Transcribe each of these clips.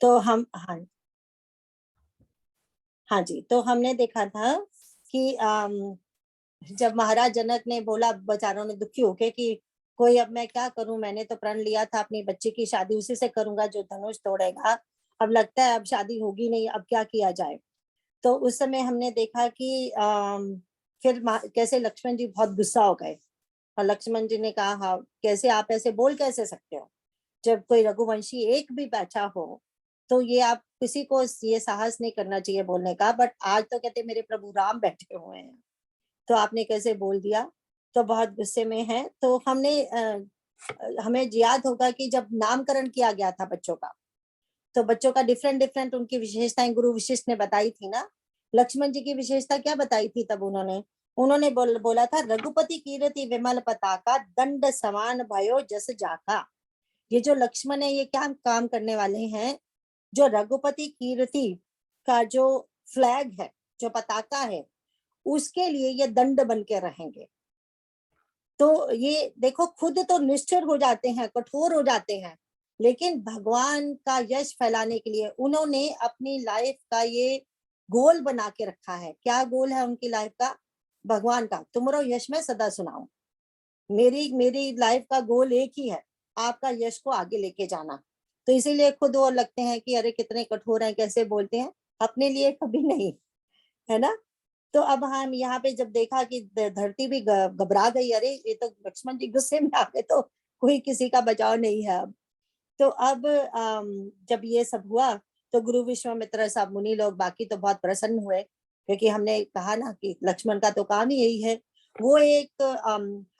तो हम हाँ जी, तो हमने देखा था कि जब महाराज जनक ने बोला, बेचारों ने दुखी होके कि कोई अब मैं क्या करूं, मैंने तो प्रण लिया था अपनी बच्ची की शादी उसी से करूंगा जो धनुष तोड़ेगा, अब लगता है अब शादी होगी नहीं, अब क्या किया जाए। तो उस समय हमने देखा कि फिर कैसे लक्ष्मण जी बहुत गुस्सा हो गए, और लक्ष्मण जी ने कहा, हाँ कैसे आप ऐसे बोल कैसे सकते हो, जब कोई रघुवंशी एक भी बैठा हो तो ये आप किसी को ये साहस नहीं करना चाहिए बोलने का, बट आज तो कहते मेरे प्रभु राम बैठे हुए हैं, तो आपने कैसे बोल दिया। तो बहुत गुस्से में है। तो हमें याद होगा कि जब नामकरण किया गया था बच्चों का, तो बच्चों का डिफरेंट डिफरेंट उनकी विशेषताएं गुरु विशिष्ट ने बताई थी ना। लक्ष्मण जी की विशेषता क्या बताई थी तब उन्होंने, बोला था, रघुपति कीर्ति विमल पताका दंड समान भयो जस जाका। ये जो लक्ष्मण है ये क्या काम करने वाले हैं, जो रघुपति कीर्ति का जो फ्लैग है, जो पताका है, उसके लिए ये दंड बन के रहेंगे। तो ये देखो खुद तो निष्ठुर हो जाते हैं, कठोर हो जाते हैं, लेकिन भगवान का यश फैलाने के लिए उन्होंने अपनी लाइफ का ये गोल बना के रखा है। क्या गोल है उनकी लाइफ का? भगवान का तुमरो यश मैं सदा सुनाऊं। मेरी मेरी लाइफ का गोल एक ही है, आपका यश को आगे लेके जाना। तो इसीलिए खुद वो लगते हैं कि अरे कितने कठोर हैं, कैसे बोलते हैं, अपने लिए कभी नहीं, है ना। तो अब हम यहाँ पे जब देखा कि धरती भी घबरा गई, अरे ये तो लक्ष्मण जी गुस्से में आ गए, तो कोई किसी का बचाव नहीं है अब। तो अब जब ये सब हुआ तो गुरु विश्वामित्र सब मुनि लोग बाकी तो बहुत प्रसन्न हुए, क्योंकि हमने कहा ना कि लक्ष्मण का तो काम ही यही है, वो एक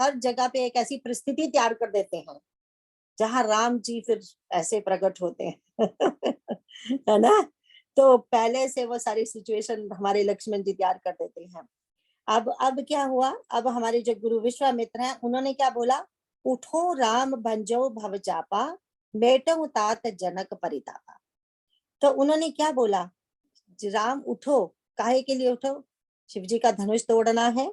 हर जगह पे एक ऐसी परिस्थिति तैयार कर देते हैं जहां राम जी फिर ऐसे प्रकट होते हैं है ना। तो पहले से वो सारी सिचुएशन हमारे लक्ष्मण जी तैयार कर देते हैं। अब क्या हुआ, अब हमारे जो गुरु विश्वामित्र हैं उन्होंने क्या बोला, उठो राम भंजो भव चापा, बेटो तात जनक परितापा। तो उन्होंने क्या बोला, राम उठो, काहे के लिए उठो, शिव जी का धनुष तोड़ना है।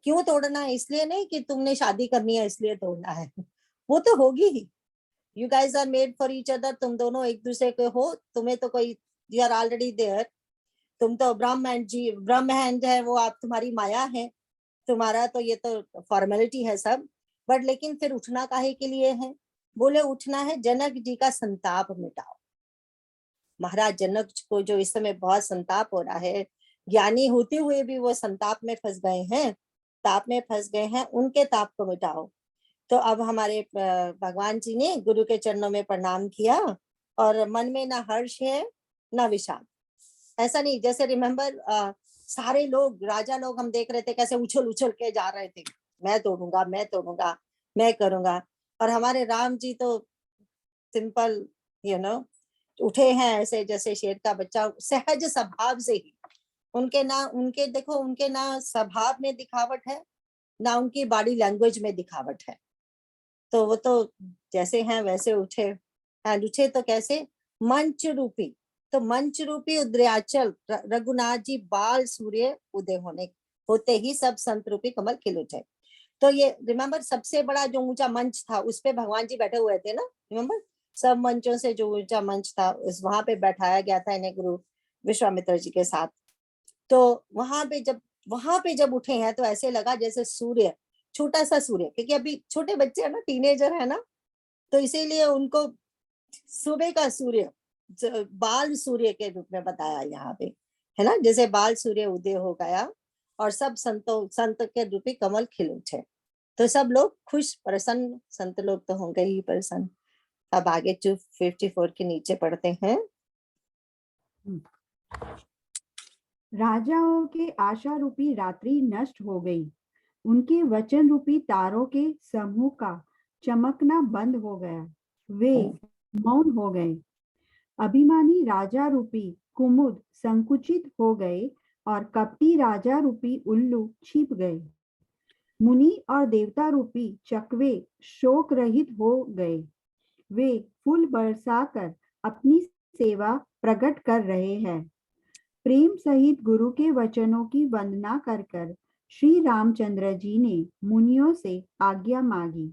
क्यों तोड़ना है? इसलिए नहीं कि तुमने शादी करनी है इसलिए तोड़ना है वो तो होगी ही, you guys are made for each other, तुम दोनों एक दूसरे के हो, तुम्हें तो कोई, यू आर ऑलरेडी देयर, तुम तो ब्रह्म है वो, आप तुम्हारी माया है, तुम्हारा तो ये तो फॉर्मेलिटी है सब। बट लेकिन फिर उठना काहे के लिए है? बोले उठना है जनक जी का संताप मिटाओ। महाराज जनक को जो इस समय बहुत संताप हो रहा है, ज्ञानी होते हुए भी वो संताप में फंस गए हैं, ताप में फंस गए हैं, उनके ताप को मिटाओ। तो अब हमारे भगवान जी ने गुरु के चरणों में प्रणाम किया, और मन में ना हर्ष है ना विषाद। ऐसा नहीं, जैसे रिमेम्बर सारे लोग, राजा लोग हम देख रहे थे कैसे उछल उछल के जा रहे थे, मैं तोड़ूंगा मैं तोड़ूंगा मैं करूंगा, और हमारे राम जी तो सिंपल, यू नो, उठे हैं ऐसे जैसे शेर का बच्चा, सहज स्वभाव से ही। उनके देखो, उनके ना स्वभाव में दिखावट है, ना उनकी बॉडी लैंग्वेज में दिखावट है। तो वो तो जैसे हैं वैसे उठे, एंड उठे तो कैसे, मंच रूपी, तो मंच रूपी उद्रयाचल रघुनाथ जी बाल सूर्य उदय होते ही सब संत रूपी कमल खिल उठे। तो ये रिमेम्बर सबसे बड़ा जो ऊंचा मंच था उस पे भगवान जी बैठे हुए थे ना, रिमेम्बर, सब मंचों से जो ऊंचा मंच था उस वहां पे बैठाया गया था इन्हें गुरु विश्वामित्र जी के साथ। तो वहां पे जब उठे हैं तो ऐसे लगा जैसे सूर्य, छोटा सा सूर्य, क्योंकि अभी छोटे बच्चे है ना, टीनेजर है ना, तो इसीलिए उनको सुबह का सूर्य, बाल सूर्य के रूप में बताया यहाँ पे, है ना, जैसे बाल सूर्य उदय हो गया और सब संत के रूपी कमल खिल उठे। तो सब लोग खुश प्रसन्न, संत लोग तो होंगे ही प्रसन्न। अब आगे 254 के नीचे पढ़ते हैं। राजाओं के आशा रूपी रात्रि नष्ट हो गई, उनके वचन रूपी तारों के समूह का चमकना बंद हो गया, वे मौन हो गए। अभिमानी राजा रूपी कुमुद संकुचित हो गए और कपटी राजा रूपी उल्लू छिप गए। मुनि और देवता रूपी चकवे शोक रहित हो गए, वे फूल बरसाकर अपनी सेवा प्रकट कर रहे हैं। प्रेम सहित गुरु के वचनों की वंदना कर कर श्री रामचंद्र जी ने मुनियों से आज्ञा मांगी।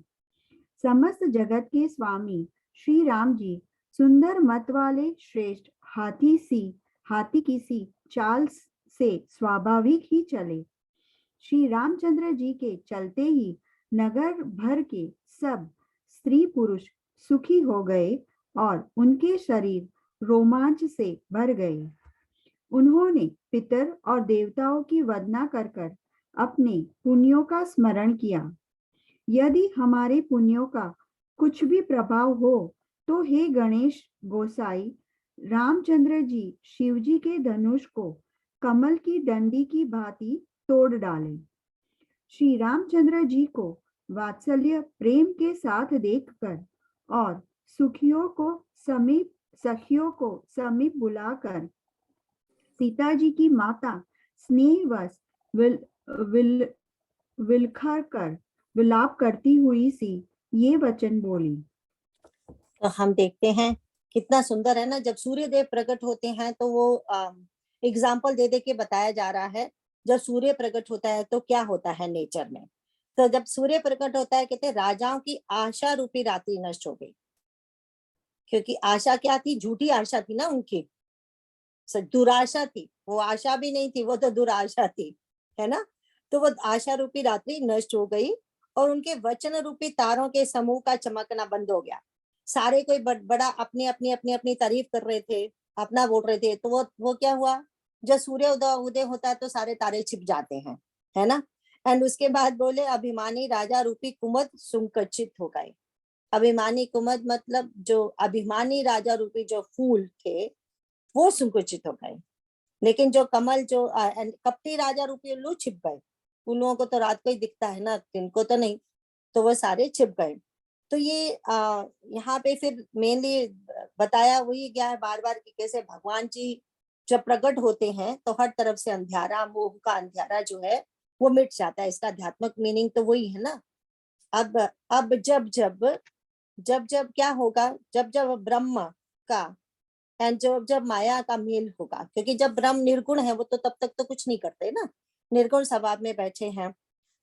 समस्त जगत के स्वामी श्री राम जी सुंदर मत वाले श्रेष्ठ हाथी की सी चाल से स्वाभाविक ही चले। श्री रामचंद्र जी के चलते ही नगर भर के सब स्त्री पुरुष सुखी हो गए और उनके शरीर रोमांच से भर गए। उन्होंने पितर और देवताओं की वंदना कर कर अपने पुण्यों का स्मरण किया। यदि हमारे पुण्यों का कुछ भी प्रभाव हो तो हे गणेश गोसाई, रामचंद्र जी शिव जी के धनुष को कमल की डंडी की भांति तोड़ डालें। श्री रामचंद्र जी को वात्सल्य प्रेम के साथ देखकर और सखियों को समीप बुलाकर सीता जी की माता स्नेहवश विलाप करती हुई सी ये वचन बोली। तो हम देखते हैं कितना सुंदर है ना, जब सूर्य देव प्रकट होते हैं तो वो एग्जाम्पल दे दे के बताया जा रहा है। जब सूर्य प्रकट होता है तो क्या होता है नेचर में। तो जब सूर्य प्रकट होता है, कहते हैं राजाओं की आशा रूपी रात्रि नष्ट हो गई। क्योंकि आशा क्या थी, झूठी आशा थी ना उनकी, दुराशा थी। वो आशा भी नहीं थी, वो तो दुराशा थी, है ना। तो वो आशा रूपी रात्रि नष्ट हो गई और उनके वचन रूपी तारों के समूह का चमकना बंद हो गया। सारे कोई बड़ा अपनी तारीफ कर रहे थे, अपना बोल रहे थे। तो वो क्या हुआ, जब सूर्य उदय होता है तो सारे तारे छिप जाते हैं, है ना। एंड उसके बाद बोले अभिमानी राजा रूपी कुमद संकुचित हो गए। अभिमानी कुमद मतलब जो अभिमानी राजा रूपी जो फूल थे वो संकुचित हो गए। लेकिन जो कमल जो कपटी राजा रूपी उल्लू छिप गए। उल्लुओं को तो रात को ही दिखता है ना, दिन को तो नहीं। तो वो सारे छिप गए। तो ये यहाँ पे फिर मेनली बताया वही गया है बार बार कि कैसे भगवान जी जब प्रकट होते हैं तो हर तरफ से अंधियारा, मोह का अंधियारा जो है वो मिट जाता है। इसका आध्यात्मिक मीनिंग तो वही है ना। अब जब क्या होगा, जब जब ब्रह्म का एंड जब जब माया का मेल होगा। क्योंकि जब ब्रह्म निर्गुण है वो तो तब तक तो कुछ नहीं करते ना, निर्गुण स्वभाव में बैठे हैं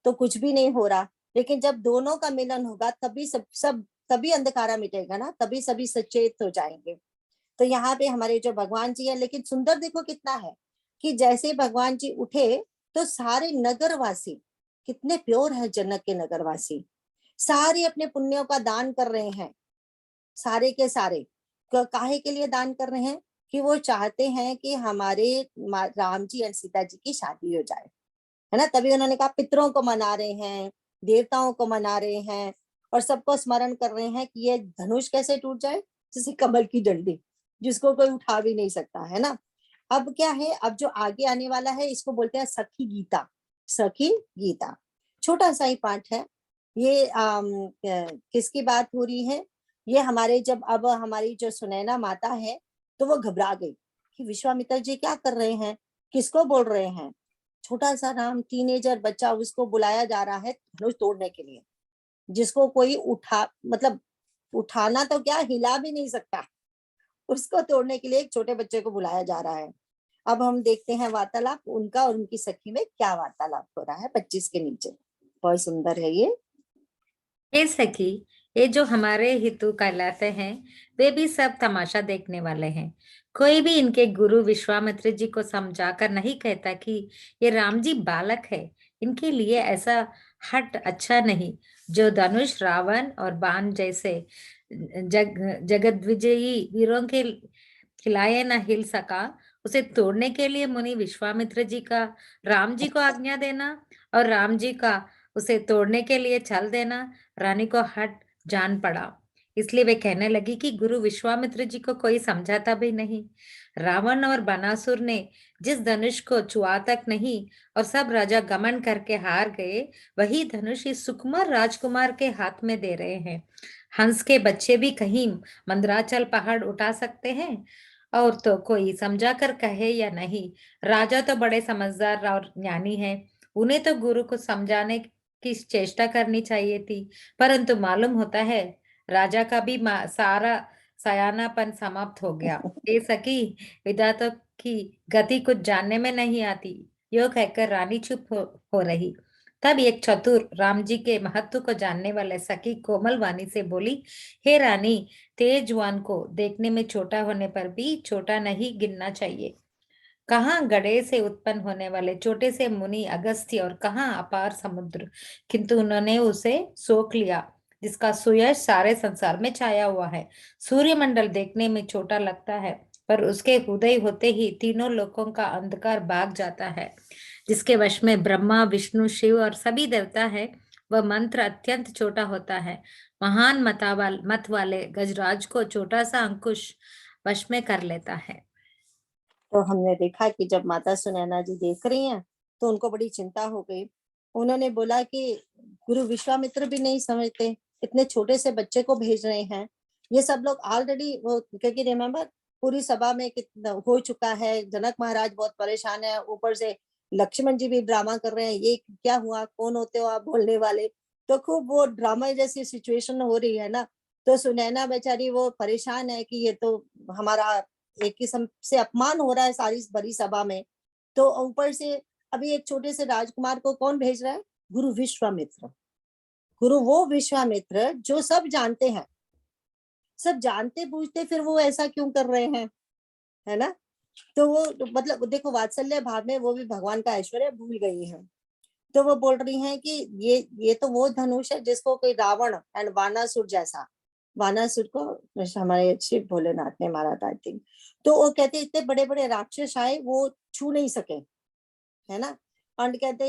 तो कुछ भी नहीं हो रहा। लेकिन जब दोनों का मिलन होगा तभी सब तभी अंधकारा मिटेगा ना, तभी सभी सचेत हो जाएंगे। तो यहाँ पे हमारे जो भगवान जी है, लेकिन सुंदर देखो कितना है कि जैसे भगवान जी उठे तो सारे नगरवासी कितने प्योर है, जनक के नगरवासी सारे अपने पुण्यों का दान कर रहे हैं। सारे के सारे काहे के लिए दान कर रहे हैं, कि वो चाहते हैं कि हमारे राम जी और सीता जी की शादी हो जाए, है ना। तभी उन्होंने कहा पितरों को मना रहे हैं, देवताओं को मना रहे हैं और सबको स्मरण कर रहे हैं कि ये धनुष कैसे टूट जाए, जैसे कमल की डंडी जिसको कोई उठा भी नहीं सकता, है ना। अब क्या है, अब जो आगे आने वाला है इसको बोलते हैं सखी गीता। सखी गीता छोटा सा ही पाठ है ये। किसकी बात हो रही है, ये हमारे जब अब हमारी जो सुनैना माता है तो वो घबरा गई कि विश्वामित्र जी क्या कर रहे हैं, किसको बोल रहे हैं। छोटा सा राम टीनेजर बच्चा, उसको बुलाया जा रहा है धनुष तोड़ने के लिए, जिसको कोई मतलब उठाना तो क्या हिला भी नहीं सकता, उसको तोड़ने के लिए एक छोटे बच्चे को बुलाया जा रहा है। अब हम देखते हैं वार्तालाप उनका और उनकी सखी में क्या वार्तालाप हो रहा है 25 के नीचे। बहुत सुंदर है ये। हे सखी, ये जो हमारे हितु कहलाते हैं वे भी सब तमाशा देखने वाले हैं। कोई भी इनके गुरु विश्वामित्र जी को समझाकर नहीं कहता कि ये राम जी बालक है, इनके लिए ऐसा हट अच्छा नहीं। जो धनुष रावण और बाण जैसे जगत विजयी वीरों के खिलाए न हिल सका, उसे तोड़ने के लिए मुनि विश्वामित्र जी का राम जी को आज्ञा देना और राम जी का उसे तोड़ने के लिए छल देना रानी को हट जान पड़ा। इसलिए वे कहने लगी कि गुरु विश्वामित्र जी को कोई समझाता भी नहीं। रावण और बनासुर ने जिस धनुष को छुआ तक नहीं और सब राजा गमन करके हार गए, वही धनुष इस सुकुमार राजकुमार के हाथ में दे रहे हैं। हंस के बच्चे भी कहीं मंदराचल पहाड़ उठा सकते हैं, और तो कोई समझा कर कहे या नहीं। राजा तो बड़े समझदार और ज्ञानी है, उन्हें तो गुरु को समझाने की चेष्टा करनी चाहिए थी, परंतु मालूम होता है राजा का भी सारा सयानापन समाप्त हो गया। ये सकी विधाता की गति कुछ जानने में नहीं आती, यो कहकर रानी चुप हो रही। तब एक चतुर राम जी के महत्व को जानने वाले सखी कोमल वाणी से बोली, हे रानी, तेजवान को देखने में छोटा होने पर भी छोटा नहीं गिनना चाहिए। कहाँ गड़े से उत्पन्न होने वाले छोटे से मुनि अगस्त्य और कहाँ अपार समुद्र, किंतु उन्होंने उसे सोख लिया जिसका सुयश सारे संसार में छाया हुआ है। सूर्यमंडल देखने में छोटा लगता है, पर उसके उदय होते ही तीनों लोकों का अंधकार भाग जाता है। जिसके वश में ब्रह्मा, विष्णु, शिव और सभी देवता है, वह मंत्र अत्यंत छोटा होता है। महान मत वाले गजराज को छोटा सा अंकुश वश में कर लेता है। तो हमने देखा कि जब माता सुनैना जी देख रही हैं तो उनको बड़ी चिंता हो गई। उन्होंने बोला कि गुरु विश्वामित्र भी नहीं समझते, इतने छोटे से बच्चे को भेज रहे हैं। ये सब लोग ऑलरेडी वो, क्योंकि रिमेम्बर पूरी सभा में कितना हो चुका है, जनक महाराज बहुत परेशान है, ऊपर से लक्ष्मण जी भी ड्रामा कर रहे हैं, ये क्या हुआ, कौन होते हो आप बोलने वाले। तो खूब वो ड्रामा जैसी सिचुएशन हो रही है ना। तो सुनैना बेचारी वो परेशान है कि ये तो हमारा एक किस्म से अपमान हो रहा है सारी बड़ी सभा में। तो ऊपर से अभी एक छोटे से राजकुमार को कौन भेज रहा है? गुरु विश्वामित्र। गुरु वो विश्वामित्र जो सब जानते हैं, सब जानते बूझते फिर वो ऐसा क्यों कर रहे हैं, है ना। तो वो मतलब देखो वात्सल्य भाव में वो भी भगवान का ऐश्वर्य भूल गई है। तो वो बोल रही हैं कि ये तो वो धनुष है जिसको कोई रावण एंड वानासुर जैसा, वानासुर को हमारे शिव भोलेनाथ ने मारा था आई थिंक। तो वो कहते इतने बड़े बड़े राक्षस आए वो छू नहीं सके, है ना। और कहते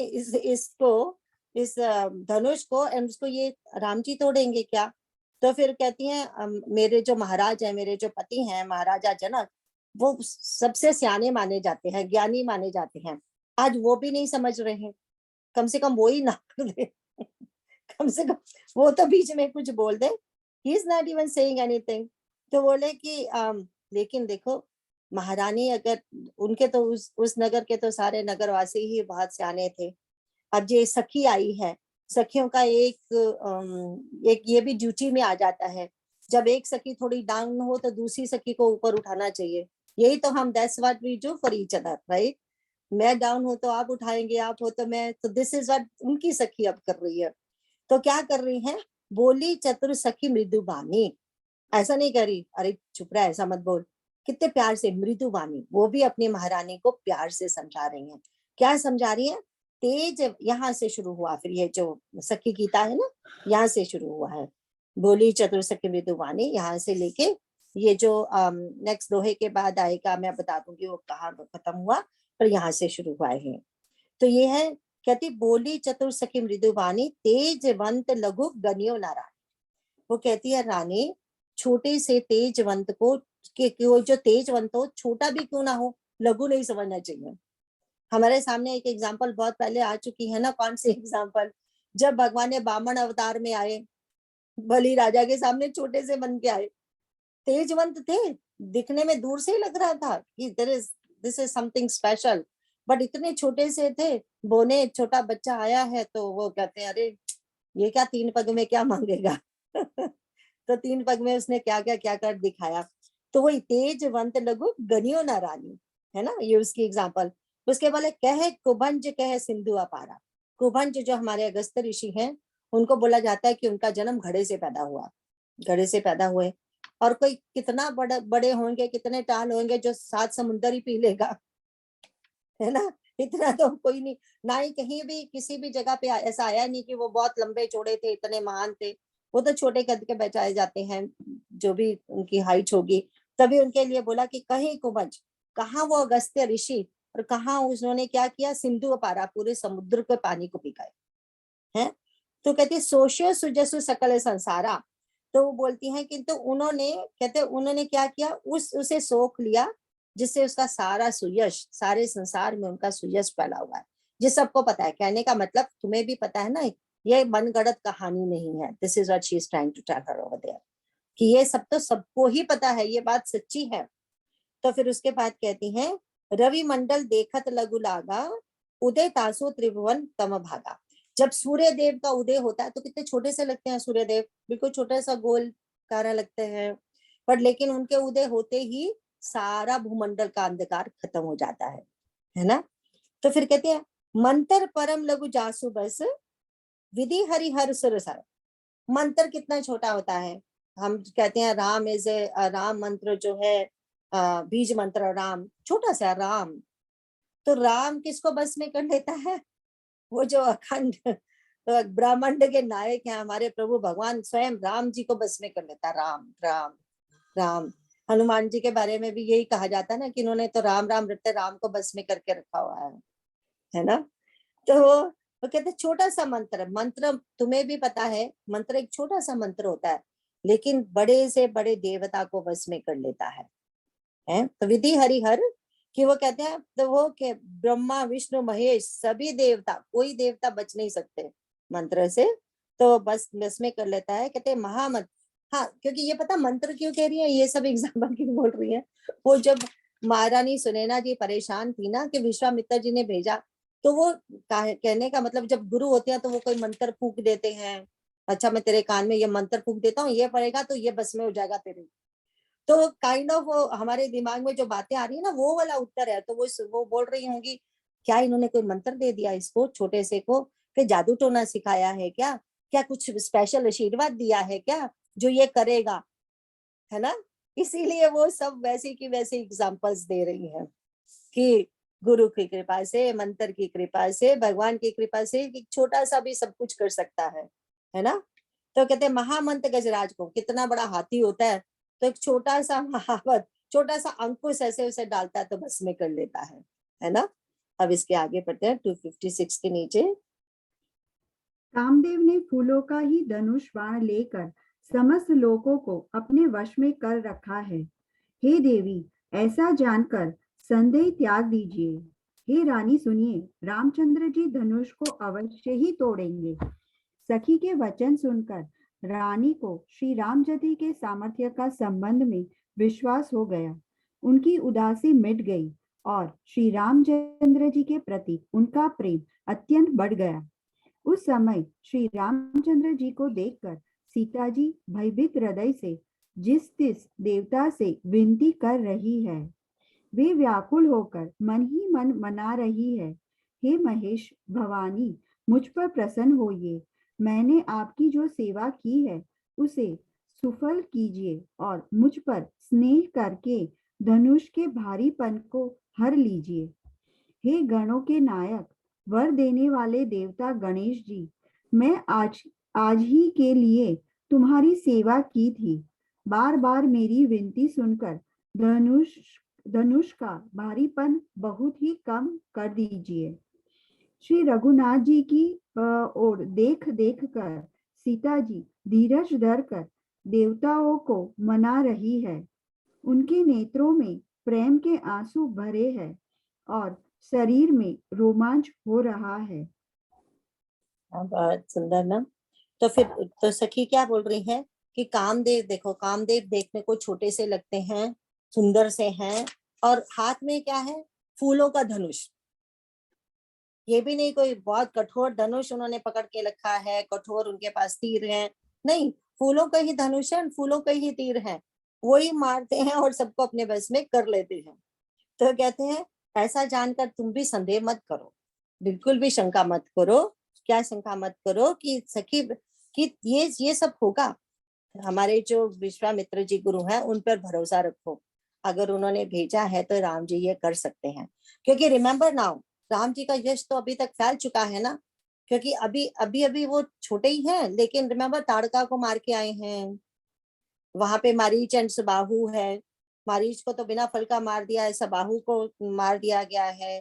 इस धनुष को एंड उसको ये राम जी तोड़ेंगे क्या। तो फिर कहती हैं मेरे जो महाराज है, मेरे जो पति हैं महाराजा जनक, वो सबसे सियाने माने जाते हैं, ज्ञानी माने जाते हैं, आज वो भी नहीं समझ रहे हैं। कम से कम वो ही ना कर दे कम से कम वो तो बीच में कुछ बोल दे। He is not even saying anything. तो बोले कि लेकिन देखो महारानी, अगर उनके तो उस नगर के तो सारे नगरवासी ही बहुत सियाने थे। अब ये सखी आई है, सखियों का एक ये भी ड्यूटी में आ जाता है, जब एक सखी थोड़ी डाउन हो तो दूसरी सखी को ऊपर उठाना चाहिए। यही तो हम that's what we do for each other, right. मैं डाउन हो तो आप उठाएंगे, आप हो तो मैं, तो दिस इज व्हाट उनकी सखी अब कर रही है। तो क्या कर रही है, बोली चतुर सखी मृदु बानी। ऐसा नहीं करी अरे चुप रहा, ऐसा मत बोल, कितने प्यार से मृदु बानी, वो भी अपनी महारानी को प्यार से समझा रही है। क्या समझा रही है? तेज, यहाँ से शुरू हुआ, फिर ये जो सखी गीता है ना, यहाँ से शुरू हुआ है। बोली चतुर सखी मृदु बानी, यहाँ से लेके ये जो नेक्स्ट दोहे के बाद आएगा मैं बता दूंगी वो कहाँ खत्म हुआ, पर यहाँ से शुरू हुआ है। तो ये है, कहती बोली चतुर सखी मृदु बानी, तेजवंत लघु गनियो नारायण। वो कहती है रानी, छोटे से तेजवंत को वो जो तेजवंत हो छोटा भी क्यों ना हो, लघु नहीं समझना चाहिए। हमारे सामने एक एग्जाम्पल बहुत पहले आ चुकी है ना, कौन सी एग्जाम्पल, जब भगवान ने बामन अवतार में आए, बलि राजा के सामने छोटे से बन के आए, तेजवंत थे, दिखने में दूर से ही लग रहा था कि this is something special, but इतने छोटे से थे। बोने छोटा बच्चा आया है तो वो कहते हैं अरे ये क्या 3 पग में क्या मांगेगा तो 3 पग में उसने क्या कर दिखाया। तो वही तेजवंत लघु गनियो न रानी, है ना, ये उसकी एग्जाम्पल। उसके बोले कहे कुभंज कहे सिंधु अपारा। कुभंज जो हमारे अगस्त ऋषि हैं, उनको बोला जाता है कि उनका जन्म घड़े से पैदा हुआ, घड़े से पैदा हुए। और कोई कितना बड़े होंगे, कितने टाल होंगे जो 7 समुंदर ही पी लेगा, है ना। इतना तो कोई नहीं, ना ही कहीं भी किसी भी जगह पे ऐसा आया नहीं कि वो बहुत लंबे चौड़े थे, इतने महान थे। वो तो छोटे कद के बचाए जाते हैं, जो भी उनकी हाइट होगी। तभी उनके लिए बोला कि कहीं कुबज, कहाँ वो अगस्त्य ऋषि, और कहाँ उन्होंने क्या किया, सिंधु पारा, पूरे समुद्र के पानी को पी गए हैं। तो कहती सोशो सुजसु सकल संसारा। तो वो बोलती हैं किंतु उन्होंने, कहते उन्होंने क्या किया, उसे सोख लिया जिससे उसका सारा सुयश, सारे संसार में उनका सुयश फैला हुआ है। ये सबको पता है, कहने का मतलब तुम्हें भी पता है ना, ये मनगढ़ंत कहानी नहीं है। This is what she is trying to tell her over there, कि ये सब तो सबको ही पता है, ये बात सच्ची है। तो फिर उसके बाद कहती हैं रवि मंडल देखत लघु लागा, उदय तासु त्रिभुवन तम भागा। जब सूर्य देव का उदय होता है तो कितने छोटे से लगते हैं सूर्य देव, बिल्कुल छोटा सा गोल कारा लगते हैं, पर लेकिन उनके उदय होते ही सारा भूमंडल का अंधकार खत्म हो जाता है ना। तो फिर कहते हैं मंत्र परम लघु जासु बस, विधि हरि हर सुर सर। मंत्र कितना छोटा होता है, हम कहते हैं राम इज ए, राम मंत्र जो है बीज मंत्र, राम छोटा सा राम, तो राम किसको बस में कर लेता है? वो जो अखंड ब्रह्मांड के नायक हैं हमारे प्रभु भगवान स्वयं राम जी को बस में कर लेता है। राम राम राम। हनुमान जी के बारे में भी यही कहा जाता है ना कि इन्होंने तो राम राम रटते राम को बस में करके रखा हुआ है ना। तो वो कहते हैं छोटा सा मंत्र, मंत्र तुम्हें भी पता है मंत्र एक छोटा सा मंत्र होता है, लेकिन बड़े से बड़े देवता को बस में कर लेता है। तो विधि हरिहर कि वो कहते हैं तो वो के ब्रह्मा विष्णु महेश सभी देवता, कोई देवता बच नहीं सकते मंत्र से, तो बस में कर लेता है। कहते हैं महामंत्र, हाँ क्योंकि ये पता मंत्र क्यों कह रही है, ये सब एग्जाम्पल क्यों बोल रही है। वो जब महारानी सुनैना जी परेशान थी ना कि विश्वामित्र जी ने भेजा, तो वो कहने का मतलब जब गुरु होते हैं तो वो कोई मंत्र फूक देते हैं, अच्छा मैं तेरे कान में ये मंत्र फूक देता हूँ, ये पड़ेगा तो ये बस में हो जाएगा तेरे। तो काइंड ऑफ हमारे दिमाग में जो बातें आ रही है ना वो वाला उत्तर है। तो वो बोल रही होंगी क्या इन्होंने कोई मंत्र दे दिया इसको छोटे से को, कि जादू टोना सिखाया है क्या, क्या कुछ स्पेशल आशीर्वाद दिया है क्या जो ये करेगा, है ना। इसीलिए वो सब वैसे की वैसे एग्जांपल्स दे रही हैं कि गुरु की कृपा से, मंत्र की कृपा से, भगवान की कृपा से एक छोटा सा भी सब कुछ कर सकता है ना। तो कहते हैं महामंत्र गजराज को, कितना बड़ा हाथी होता है तो एक छोटा सा महावत, छोटा सा अंकुश ऐसे उसे डालता है तो बस में कर लेता है ना। अब इसके आगे पढ़ते हैं 256 के नीचे। कामदेव ने फूलों का ही धनुष बाण लेकर समस्त लोगों को अपने वश में कर रखा है। हे देवी, ऐसा जानकर संदेह त्याग दीजिए। हे रानी सुनिए, रामचंद्र जी धनुष को अवश्य ही तोड़ेंगे। सखी के वचन सुनकर रानी को श्री रामचंद्र के सामर्थ्य का संबंध में विश्वास हो गया। उनकी उदासी मिट गई और श्री रामचंद्र जी के प्रति उनका प्रेम अत्यंत बढ़ गया। उस समय श्री रामचंद्र जी को देखकर सीता जी भयभीत हृदय से जिस तिस देवता से विनती कर रही है, वे व्याकुल होकर मन ही मन मना रही है, हे महेश भवानी, मुझ पर प्रसन्न होइए। मैंने आपकी जो सेवा की है उसे सुफल कीजिए और मुझ पर स्नेह करके धनुष के भारीपन को हर लीजिए। हे गणों के नायक, वर देने वाले देवता गणेश जी, मैं आज ही के लिए तुम्हारी सेवा की थी। बार बार मेरी विनती सुनकर धनुष का भारीपन बहुत ही कम कर दीजिए। श्री रघुनाथ जी की ओर देख देख कर सीता जी धीरज धर कर देवताओं को मना रही है। उनके नेत्रों में प्रेम के आंसू भरे हैं और शरीर में रोमांच हो रहा है। बहुत सुंदर ना। तो फिर तो सखी क्या बोल रही है कि कामदेव देखो, कामदेव देखने को छोटे से लगते हैं, सुंदर से हैं, और हाथ में क्या है, फूलों का धनुष। ये भी नहीं कोई बहुत कठोर धनुष उन्होंने पकड़ के रखा है, कठोर उनके पास तीर है, नहीं, फूलों का ही धनुष है, फूलों का ही तीर है, वही मारते हैं और सबको अपने बस में कर लेते हैं। तो कहते हैं ऐसा जानकर तुम भी संदेह मत करो, बिल्कुल भी शंका मत करो। क्या शंका मत करो कि सखी कि ये सब होगा। हमारे जो विश्वामित्र जी गुरु हैं उन पर भरोसा रखो, अगर उन्होंने भेजा है तो राम जी ये कर सकते हैं। क्योंकि रिमेम्बर नाउ, राम जी का यश तो अभी तक फैल चुका है ना, क्योंकि अभी वो छोटे ही हैं, लेकिन रिमेम्बर ताड़का को मार के आए हैं, वहां पे मारीच एंड सुबाहु है, मारीच को तो बिना फल का मार दिया है, सबाहु को मार दिया गया है,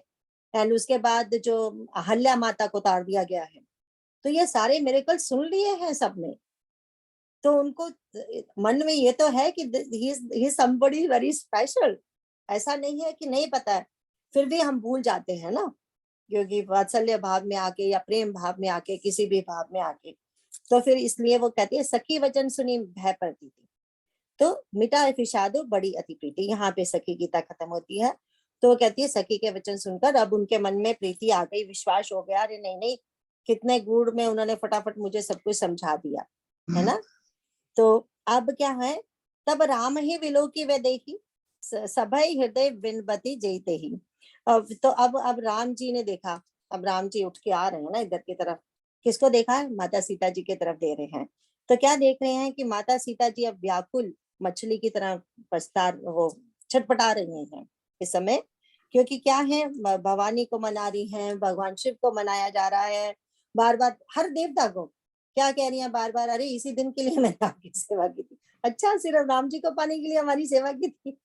एंड उसके बाद जो अहल्या माता को तार दिया गया है। तो ये सारे मिरेकल सुन लिए हैं सबने, तो उनको मन में ये तो है कि he is somebody very special. ऐसा नहीं है कि नहीं पता है, फिर भी हम भूल जाते हैं ना, क्योंकि वात्सल्य भाव में आके या प्रेम भाव में आके, किसी भी भाव में आके, तो फिर इसलिए वो कहती है सखी वचन सुनी भय पड़ती थी, तो मिटा फिसादो बड़ी अति प्रीति। यहाँ पे सखी गीता खत्म होती है। तो वो कहती है सखी के वचन सुनकर अब उनके मन में प्रीति आ गई, विश्वास हो गया, अरे नहीं नहीं, कितने गुड़ में उन्होंने फटाफट मुझे सब कुछ समझा दिया, है ना। तो अब क्या है, तब राम ही विलो की वे देखी, सभय हृदय विनबती जयते ही। तो अब राम जी ने देखा, अब राम जी उठ के आ रहे हैं ना इधर की तरफ, किसको देखा है? माता सीता जी की तरफ दे रहे हैं। तो क्या देख रहे हैं कि माता सीता जी अब व्याकुल मछली की तरह वो छटपटा रही हैं इस समय, क्योंकि क्या है, भवानी को मना रही हैं, भगवान शिव को मनाया जा रहा है, बार बार हर देवता को क्या कह रही है बार बार, अरे इसी दिन के लिए मैंने आपकी सेवा की थी, अच्छा सिर्फ राम जी को पाने के लिए हमारी सेवा की थी।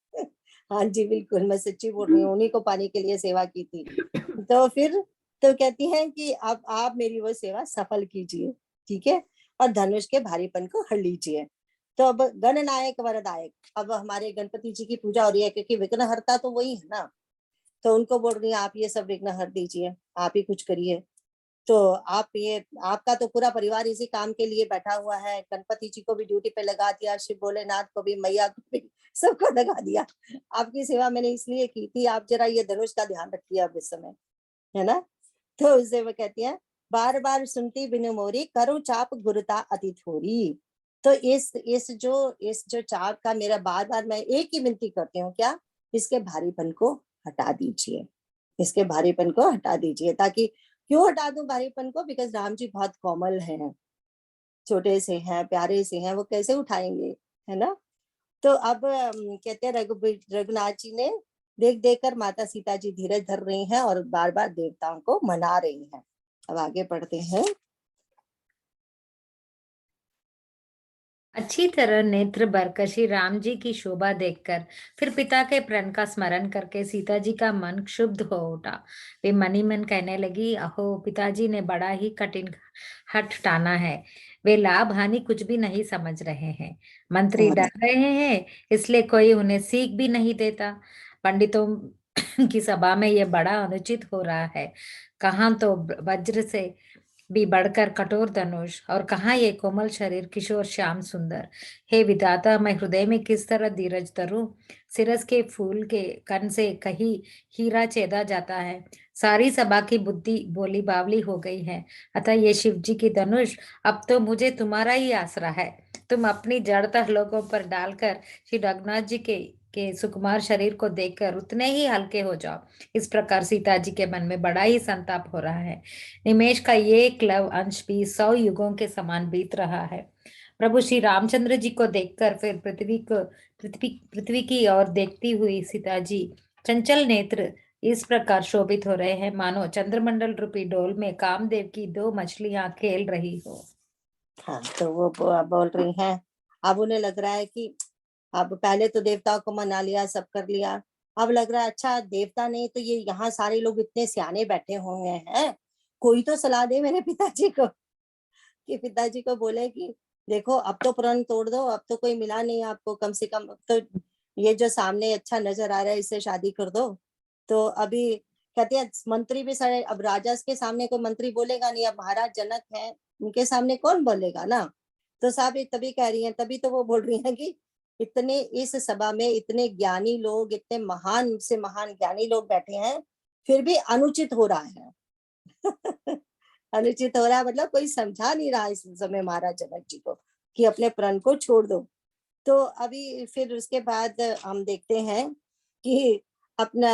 हाँ जी बिल्कुल, मैं सच्ची बोल रही हूँ, उन्हीं को पाने के लिए सेवा की थी। तो फिर तो कहती हैं कि अब आप मेरी वो सेवा सफल कीजिए, ठीक है, और धनुष के भारीपन को हर लीजिए। तो अब गणनायक वरदायक, अब हमारे गणपति जी की पूजा हो रही है, क्योंकि विघ्नहर्ता तो वही है ना, तो उनको बोल रही है आप ये सब विघ्न हर दीजिए, आप ही कुछ करिए। तो आप ये, आपका तो पूरा परिवार इसी काम के लिए बैठा हुआ है, गणपति जी को भी ड्यूटी पे लगा दिया, शिव भोलेनाथ को भी, मैया को भी, सबको लगा दिया। आपकी सेवा मैंने इसलिए की थी, आप जरा ये धनुष का ध्यान रखिए अब इस समय, है ना। तो उसे वो कहती है, बार बार सुनती बिनु मोरी, करूं चाप गुरुता अति थोरी। तो इस जो चाप का मेरा बार बार मैं एक ही विनती करती हूँ, क्या, इसके भारीपन को हटा दीजिए, इसके भारीपन को हटा दीजिए। ताकि क्यों हटा दूं भारीपन को? बिकॉज राम जी बहुत कोमल हैं, छोटे से हैं, प्यारे से हैं, वो कैसे उठाएंगे, है ना। तो अब कहते हैं रघुनाथ जी ने देख देख कर माता सीता जी धीरज धर रही हैं और बार बार देवताओं को मना रही हैं। अब आगे पढ़ते हैं। अच्छी तरह नेत्र बरकशी राम जी की शोभा देखकर फिर पिता के प्रण का स्मरण करके सीता जी का मन क्षुब्ध हो उठा। वे मनी मन कहने लगी, अहो पिताजी ने बड़ा ही कठिन हठ टाना है। वे लाभ हानि कुछ भी नहीं समझ रहे हैं। मंत्री हाँ डर रहे हैं, इसलिए कोई उन्हें सीख भी नहीं देता। पंडितों की सभा में यह बड़ा अनुचित हो रहा है। कहाँ तो वज्र से भी बढ़कर कठोर धनुष, और कहाँ ये कोमल शरीर किशोर श्याम सुंदर। हे विधाता, मैं हृदय में किस तरह धीरज धरूं? सिरस के फूल के कण से कहीं हीरा चेदा जाता है। सारी सभा की बुद्धि बोली बावली हो गई है। अतः ये शिव जी की धनुष, अब तो मुझे तुम्हारा ही आसरा है। तुम अपनी जड़ता लोगों पर डालकर श्री रघुनाथ जी के सुकुमार शरीर को देखकर उतने ही हल्के हो जाओ। इस प्रकार सीता जी के मन में बड़ा ही संताप हो रहा है। निमेश का ये क्लव अंश भी 100 युगों के समान बीत रहा है। प्रभु श्री रामचंद्र जी को देखकर फिर पृथ्वी की ओर देखती हुई सीता जी चंचल नेत्र इस प्रकार शोभित हो रहे हैं, मानो चंद्रमंडल रूपी डोल में कामदेव की 2 मछलियां खेल रही हो। हाँ, तो वो बोल रही हैं, अब उन्हें लग रहा है कि अब पहले तो देवताओं को मना लिया, सब कर लिया, अब लग रहा है अच्छा देवता नहीं तो ये यहाँ सारे लोग इतने सियाने बैठे होंगे हैं, कोई तो सलाह दे मेरे पिताजी को, कि पिताजी को बोले कि देखो अब तो प्रण तोड़ दो, अब तो कोई मिला नहीं आपको, कम से कम अब तो ये जो सामने अच्छा नजर आ रहा है इससे शादी कर दो। तो अभी कहते हैं मंत्री भी सारे, अब राजा के सामने कोई मंत्री बोलेगा नहीं, अब महाराज जनक हैं, उनके सामने कौन बोलेगा ना। तो साहब तभी कह रही हैं, तभी तो वो बोल रही हैं कि इतने इस सभा में इतने ज्ञानी लोग, इतने महान से महान ज्ञानी लोग बैठे हैं, फिर भी अनुचित हो रहा है। अनुचित हो रहा है मतलब कोई समझा नहीं रहा इस समय महाराज जनक जी को कि अपने प्रण को छोड़ दो। तो अभी फिर उसके बाद हम देखते हैं कि अपना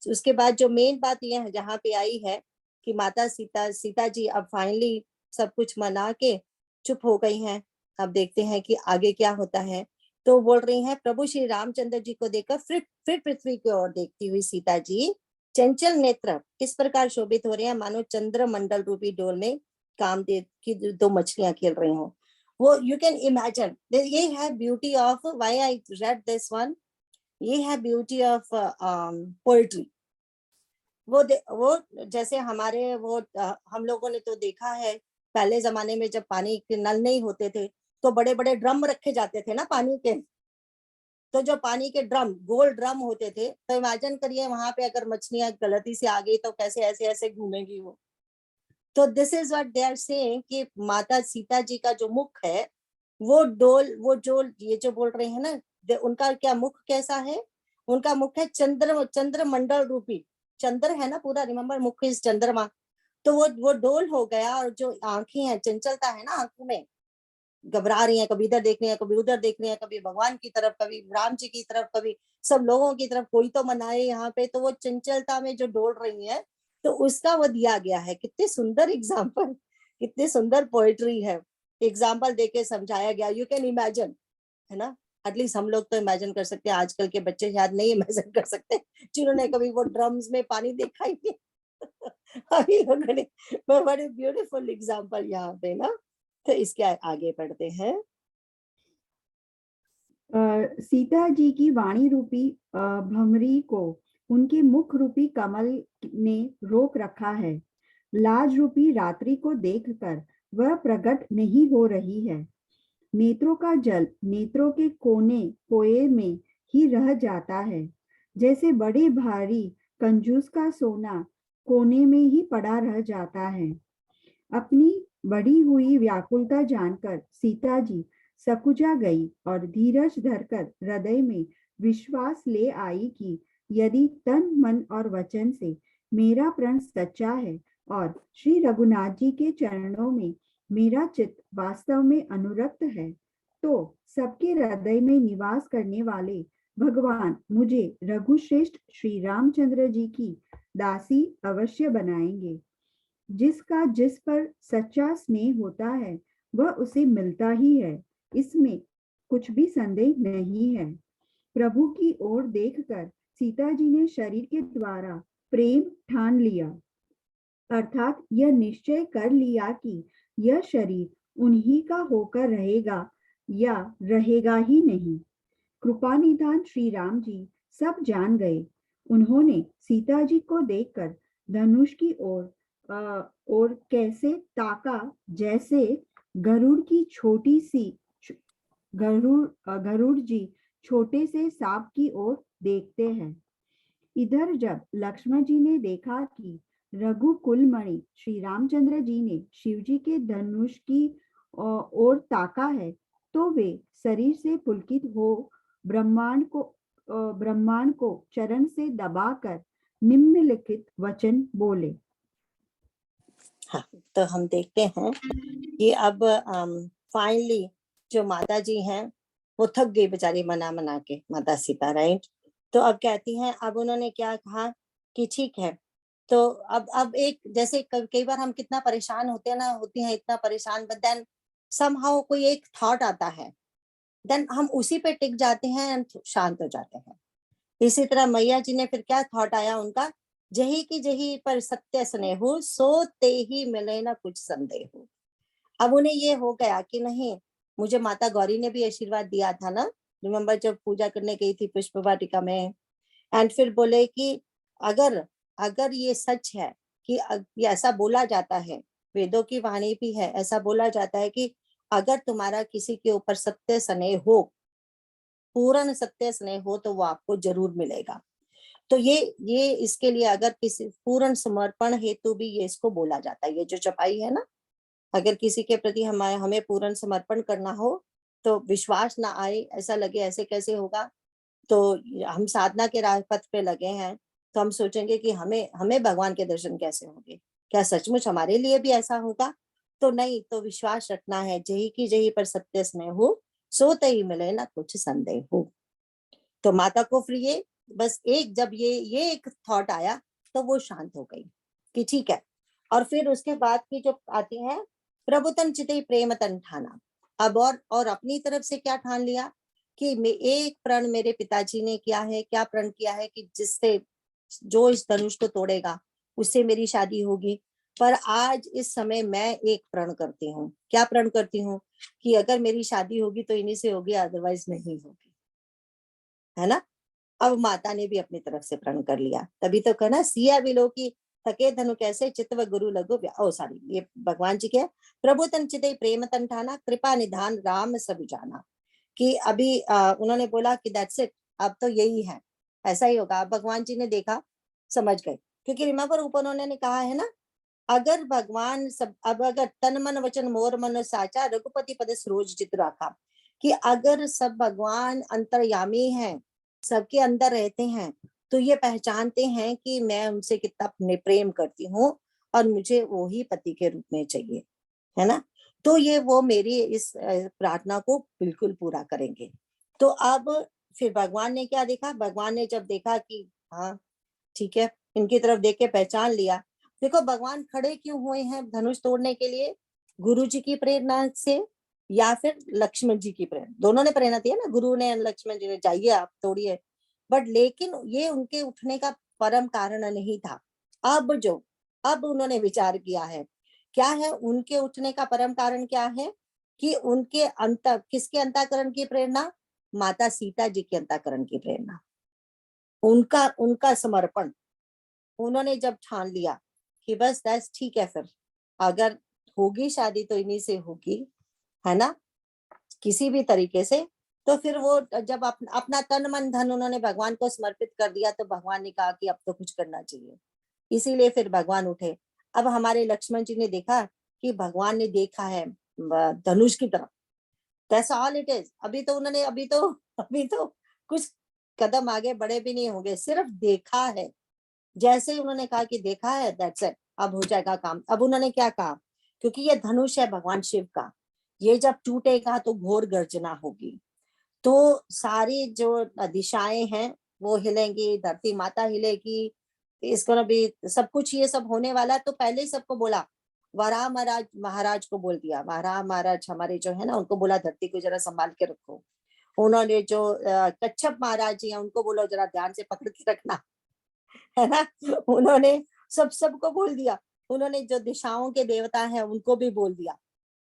उसके बाद जो मेन बात ये है जहाँ पे आई है कि माता सीता जी अब फाइनली सब कुछ मना के चुप हो गई हैं। अब देखते हैं कि आगे क्या होता है। तो बोल रही हैं, प्रभु श्री रामचंद्र जी को देखकर फिर पृथ्वी की ओर देखती हुई सीता जी चंचल नेत्र इस प्रकार शोभित हो रहे हैं, मानो चंद्र मंडल रूपी डोल में कामदेव की 2 मछलियां खेल रही हो। वो यू कैन इमेजिन, ये है beauty of, why I read this one, ये है ब्यूटी ऑफ पोएट्री। वो जैसे हमारे वो हम लोगों ने तो देखा है, पहले जमाने में जब पानी के नल नहीं होते थे तो बड़े बड़े ड्रम रखे जाते थे ना पानी के, तो जो पानी के ड्रम, गोल ड्रम होते थे, तो इमेजिन करिए वहां पे अगर मछलियां गलती से आ गई तो कैसे ऐसे ऐसे घूमेगी वो। तो this is what they are saying कि माता सीता जी का जो मुख है, वो डोल, वो जो ये जो बोल रहे हैं ना, उनका क्या मुख कैसा है? उनका मुख है चंद्र मंडल रूपी, चंद्र है ना पूरा, रिमेम्बर मुख इज चंद्रमा। तो वो डोल हो गया, और जो आंखें हैं, चंचलता है ना आंखों में, घबरा रही हैं, कभी इधर देख रही हैं, कभी उधर देख रही हैं, कभी भगवान की तरफ, कभी राम जी की तरफ, कभी सब लोगों की तरफ, कोई तो मनाए यहाँ पे, तो वो चंचलता में जो डोल रही है, तो उसका वो दिया गया है। कितने सुंदर एग्जाम्पल, कितने सुंदर पोएट्री है, एग्जाम्पल देके समझाया गया। यू कैन इमेजिन, है ना, एटलीस्ट हम लोग तो इमेजिन कर सकते हैं, आजकल के बच्चे शायद नहीं इमेजिन कर सकते जिन्होंने कभी वो ड्रम्स में पानी देखा ही नहीं। अभी लोगों ने बड़े ब्यूटीफुल एग्जाम्पल यहाँ पे ना। तो इसके आगे पढ़ते हैं। सीता जी की वाणी रूपी भमरी को उनके मुख रूपी कमल ने रोक रखा है। लाज रूपी रात्रि को देखकर वह प्रकट नहीं हो रही है। नेत्रों का जल नेत्रों के कोने कोए में ही रह जाता है, जैसे बड़े भारी कंजूस का सोना कोने में ही पड़ा रह जाता है। अपनी बढ़ी हुई व्याकुलता जानकर सीता जी सकुचा गई और धीरज धरकर हृदय में विश्वास ले आई कि यदि तन मन और वचन से मेरा प्रण सच्चा है और श्री रघुनाथ जी के चरणों में मेरा चित्त वास्तव में अनुरक्त है, तो सबके हृदय में निवास करने वाले भगवान मुझे रघुश्रेष्ठ श्री रामचंद्र जी की दासी अवश्य बनाएंगे। जिसका जिस पर सच्चा स्नेह होता है वह उसे मिलता ही है, इसमें कुछ भी संदेह नहीं है। प्रभु की ओर देखकर सीता जी ने शरीर के द्वारा प्रेम ठान लिया, अर्थात यह निश्चय कर लिया कि यह शरीर उन्हीं का होकर रहेगा या रहेगा ही नहीं। कृपा निधान श्री राम जी सब जान गए। उन्होंने सीता जी को देखकर धनुष की ओर कैसे ताका, जैसे गरुड़ की छोटी सी गरुड़ जी छोटे से सांप की ओर देखते हैं। इधर जब लक्ष्मण जी ने देखा कि रघुकुलमणि श्री रामचंद्र जी ने शिव जी के धनुष की ओर ताका है, तो वे शरीर से पुलकित हो ब्रह्मांड को चरण से दबाकर निम्नलिखित वचन बोले। हाँ, तो हम देखते हैं कि अब फाइनली जो माता जी हैं वो थक गई बेचारी मना मना के, माता सीता, राइट। तो अब कहती हैं, अब उन्होंने क्या कहा कि ठीक है, तो अब एक जैसे कई बार हम कितना परेशान होते हैं ना, होती हैं इतना परेशान, बट देन समहाउ कोई एक थॉट आता है, देन हम उसी पे टिक जाते हैं एंड शांत हो जाते हैं। इसी तरह मैया जी ने फिर क्या थॉट आया उनका, जही की जही पर सत्य स्नेहु, सो ते ही मिले ना कुछ संदेह। अब उन्हें ये हो गया कि नहीं, मुझे माता गौरी ने भी आशीर्वाद दिया था ना, रिमेम्बर जब पूजा करने गई थी पुष्प वाटिका में, एंड फिर बोले कि अगर अगर ये सच है कि ये ऐसा बोला जाता है, वेदों की वाणी भी है, ऐसा बोला जाता है कि अगर तुम्हारा किसी के ऊपर सत्य स्नेह हो, पूर्ण सत्य स्नेह हो, तो वो आपको जरूर मिलेगा। तो ये इसके लिए अगर किसी पूर्ण समर्पण हेतु भी ये इसको बोला जाता है, ये जो चौपाई है ना, अगर किसी के प्रति हमें पूर्ण समर्पण करना हो, तो विश्वास ना आए, ऐसा लगे ऐसे कैसे होगा, तो हम साधना के राह पथ पे लगे हैं, तो हम सोचेंगे कि हमें भगवान के दर्शन कैसे होंगे, क्या सचमुच हमारे लिए भी ऐसा होगा? तो नहीं, तो विश्वास रखना है, जही की जही पर सत्य स्नेह हो, सो तही मिले ना कुछ संदेह हो। तो माता को फिर ये बस एक जब ये एक थॉट आया, तो वो शांत हो गई कि ठीक है। और फिर उसके बाद की जो आती है, प्रभु तन चिते प्रेम तन ठाना। अब और अपनी तरफ से क्या ठान लिया कि एक प्रण मेरे पिताजी ने किया है, क्या प्रण किया है कि जिससे जो इस धनुष को तोड़ेगा उससे मेरी शादी होगी। पर आज इस समय मैं एक प्रण करती हूँ। क्या प्रण करती हूँ? कि अगर मेरी शादी होगी तो इन्हीं से होगी, अदरवाइज नहीं होगी, है ना। अब माता ने भी अपनी तरफ से प्रण कर लिया, तभी तो कहना सिया विलो की थके धनु कैसे चित्व गुरु लगो, ओ सॉरी, ये भगवान जी के प्रभु तन चिते प्रेम तन ठाना, कृपा निधान राम सब जाना। कि अभी उन्होंने बोला कि दैट्स इट, अब तो यही है, ऐसा ही होगा। अब भगवान जी ने देखा, समझ गए, क्योंकि रिमेम्बर ऊपर उन्होंने कहा है ना, अगर भगवान सब, अब अगर तन मन वचन मोर मन साचा, रघुपति पद सरोज चित राखा, कि अगर सब भगवान अंतर्यामी हैं, सबके अंदर रहते हैं, तो ये पहचानते हैं कि मैं उनसे कितना प्रेम करती हूँ और मुझे वो ही पति के रूप में चाहिए, है ना। तो ये वो मेरी इस प्रार्थना को बिल्कुल पूरा करेंगे। तो अब फिर भगवान ने क्या देखा, भगवान ने जब देखा कि हाँ ठीक है, इनकी तरफ देख के पहचान लिया, देखो भगवान खड़े क्यों हुए हैं धनुष तोड़ने के लिए, गुरु जी की प्रेरणा से या फिर लक्ष्मण जी की प्रेरणा, दोनों ने प्रेरणा दी है ना, गुरु ने लक्ष्मण जी ने, जाइए आप तोड़िए, बट लेकिन ये उनके उठने का परम कारण नहीं था। अब उन्होंने विचार किया है, क्या है उनके उठने का परम कारण क्या है, कि उनके किसके अंतःकरण की प्रेरणा, माता सीता जी के अंतःकरण की प्रेरणा, उनका उनका समर्पण। उन्होंने जब ठान लिया कि बस दैट्स ठीक है, फिर अगर होगी शादी तो इन्हीं से होगी, है ना, किसी भी तरीके से, तो फिर वो जब अपना तन मन धन उन्होंने भगवान को समर्पित कर दिया, तो भगवान ने कहा कि अब तो कुछ करना चाहिए, इसीलिए फिर भगवान उठे। अब हमारे लक्ष्मण जी ने देखा कि भगवान ने देखा है धनुष की तरफ, दैट्स ऑल इट इज। अभी तो कुछ कदम आगे बढ़े भी नहीं होंगे, सिर्फ देखा है। जैसे ही उन्होंने कहा कि देखा है, दैट्स इट, अब हो जाएगा काम। अब उन्होंने क्या कहा, क्योंकि ये धनुष है भगवान शिव का, ये जब टूटेगा तो घोर गर्जना होगी, तो सारी जो दिशाएं हैं वो हिलेंगी, धरती माता हिलेगी, इसको भी सब कुछ ये सब होने वाला है। तो पहले ही सबको बोला, वराह महाराज को बोल दिया, वराह महाराज हमारे जो है ना, उनको बोला धरती को जरा संभाल के रखो। उन्होंने जो कच्छप महाराज जी हैं उनको बोलो जरा ध्यान से पकड़ के रखना, है ना। उन्होंने सबको बोल दिया, उन्होंने जो दिशाओं के देवता हैं उनको भी बोल दिया,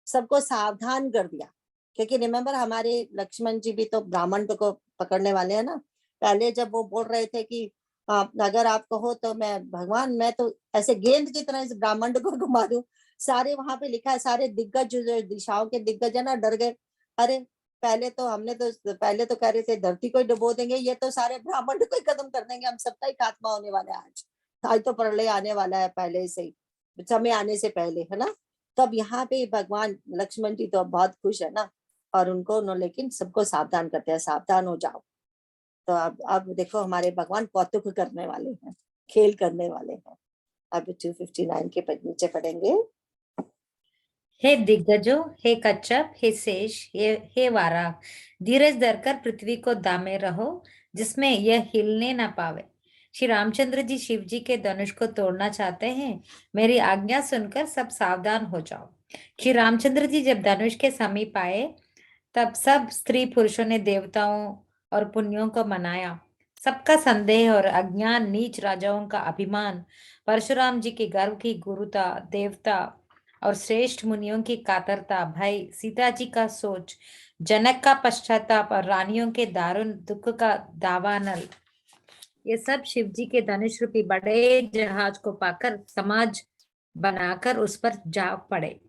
सबको सावधान कर दिया, क्योंकि रिमेम्बर हमारे लक्ष्मण जी भी तो ब्राह्मण को पकड़ने वाले हैं ना। पहले जब वो बोल रहे थे कि अगर आप कहो तो मैं भगवान, मैं तो ऐसे गेंद की तरह इस ब्राह्मण को घुमा दूं, सारे वहां पे लिखा है, सारे दिग्गज जो दिशाओं के दिग्गज है ना डर गए। अरे पहले तो कह रहे थे धरती को ही डुबो देंगे, ये तो सारे ब्राह्मण को ही खत्म कर देंगे, हम सबका ही खात्मा होने वाला है आज तो प्रलय आने वाला है पहले से ही, समय आने से पहले, है ना। तब यहाँ पे भगवान लक्ष्मण जी तो बहुत खुश है ना, और उनको लेकिन सबको सावधान करते हैं, सावधान हो जाओ। तो अब देखो हमारे भगवान कौतुक करने वाले हैं, खेल करने वाले हैं। अब 259 के नीचे पढ़ेंगे। हे दिग्गजों, हे कच्छप, हे शेष, हे वाराह, धीरज धरकर पृथ्वी को दामे रहो, जिसमें यह हिलने न पावे। श्री रामचंद्र जी शिव जी के धनुष को तोड़ना चाहते हैं, मेरी आज्ञा सुनकर सब सावधान हो जाओ। श्री रामचंद्र जी जब धनुष के समीप आए, तब सब स्त्री पुरुषों ने देवताओं और पुण्यों को मनाया। सबका संदेह और अज्ञान, नीच राजाओं का अभिमान, परशुराम जी की गर्व की गुरुता, देवता और श्रेष्ठ मुनियों की कातरता, भय, सीता जी का सोच, जनक का पश्चाताप और रानियों के दारुण दुख का दावानल, ये सब शिव जी के धनुष रूपी बड़े जहाज को पाकर समाज बनाकर उस पर जा पड़े।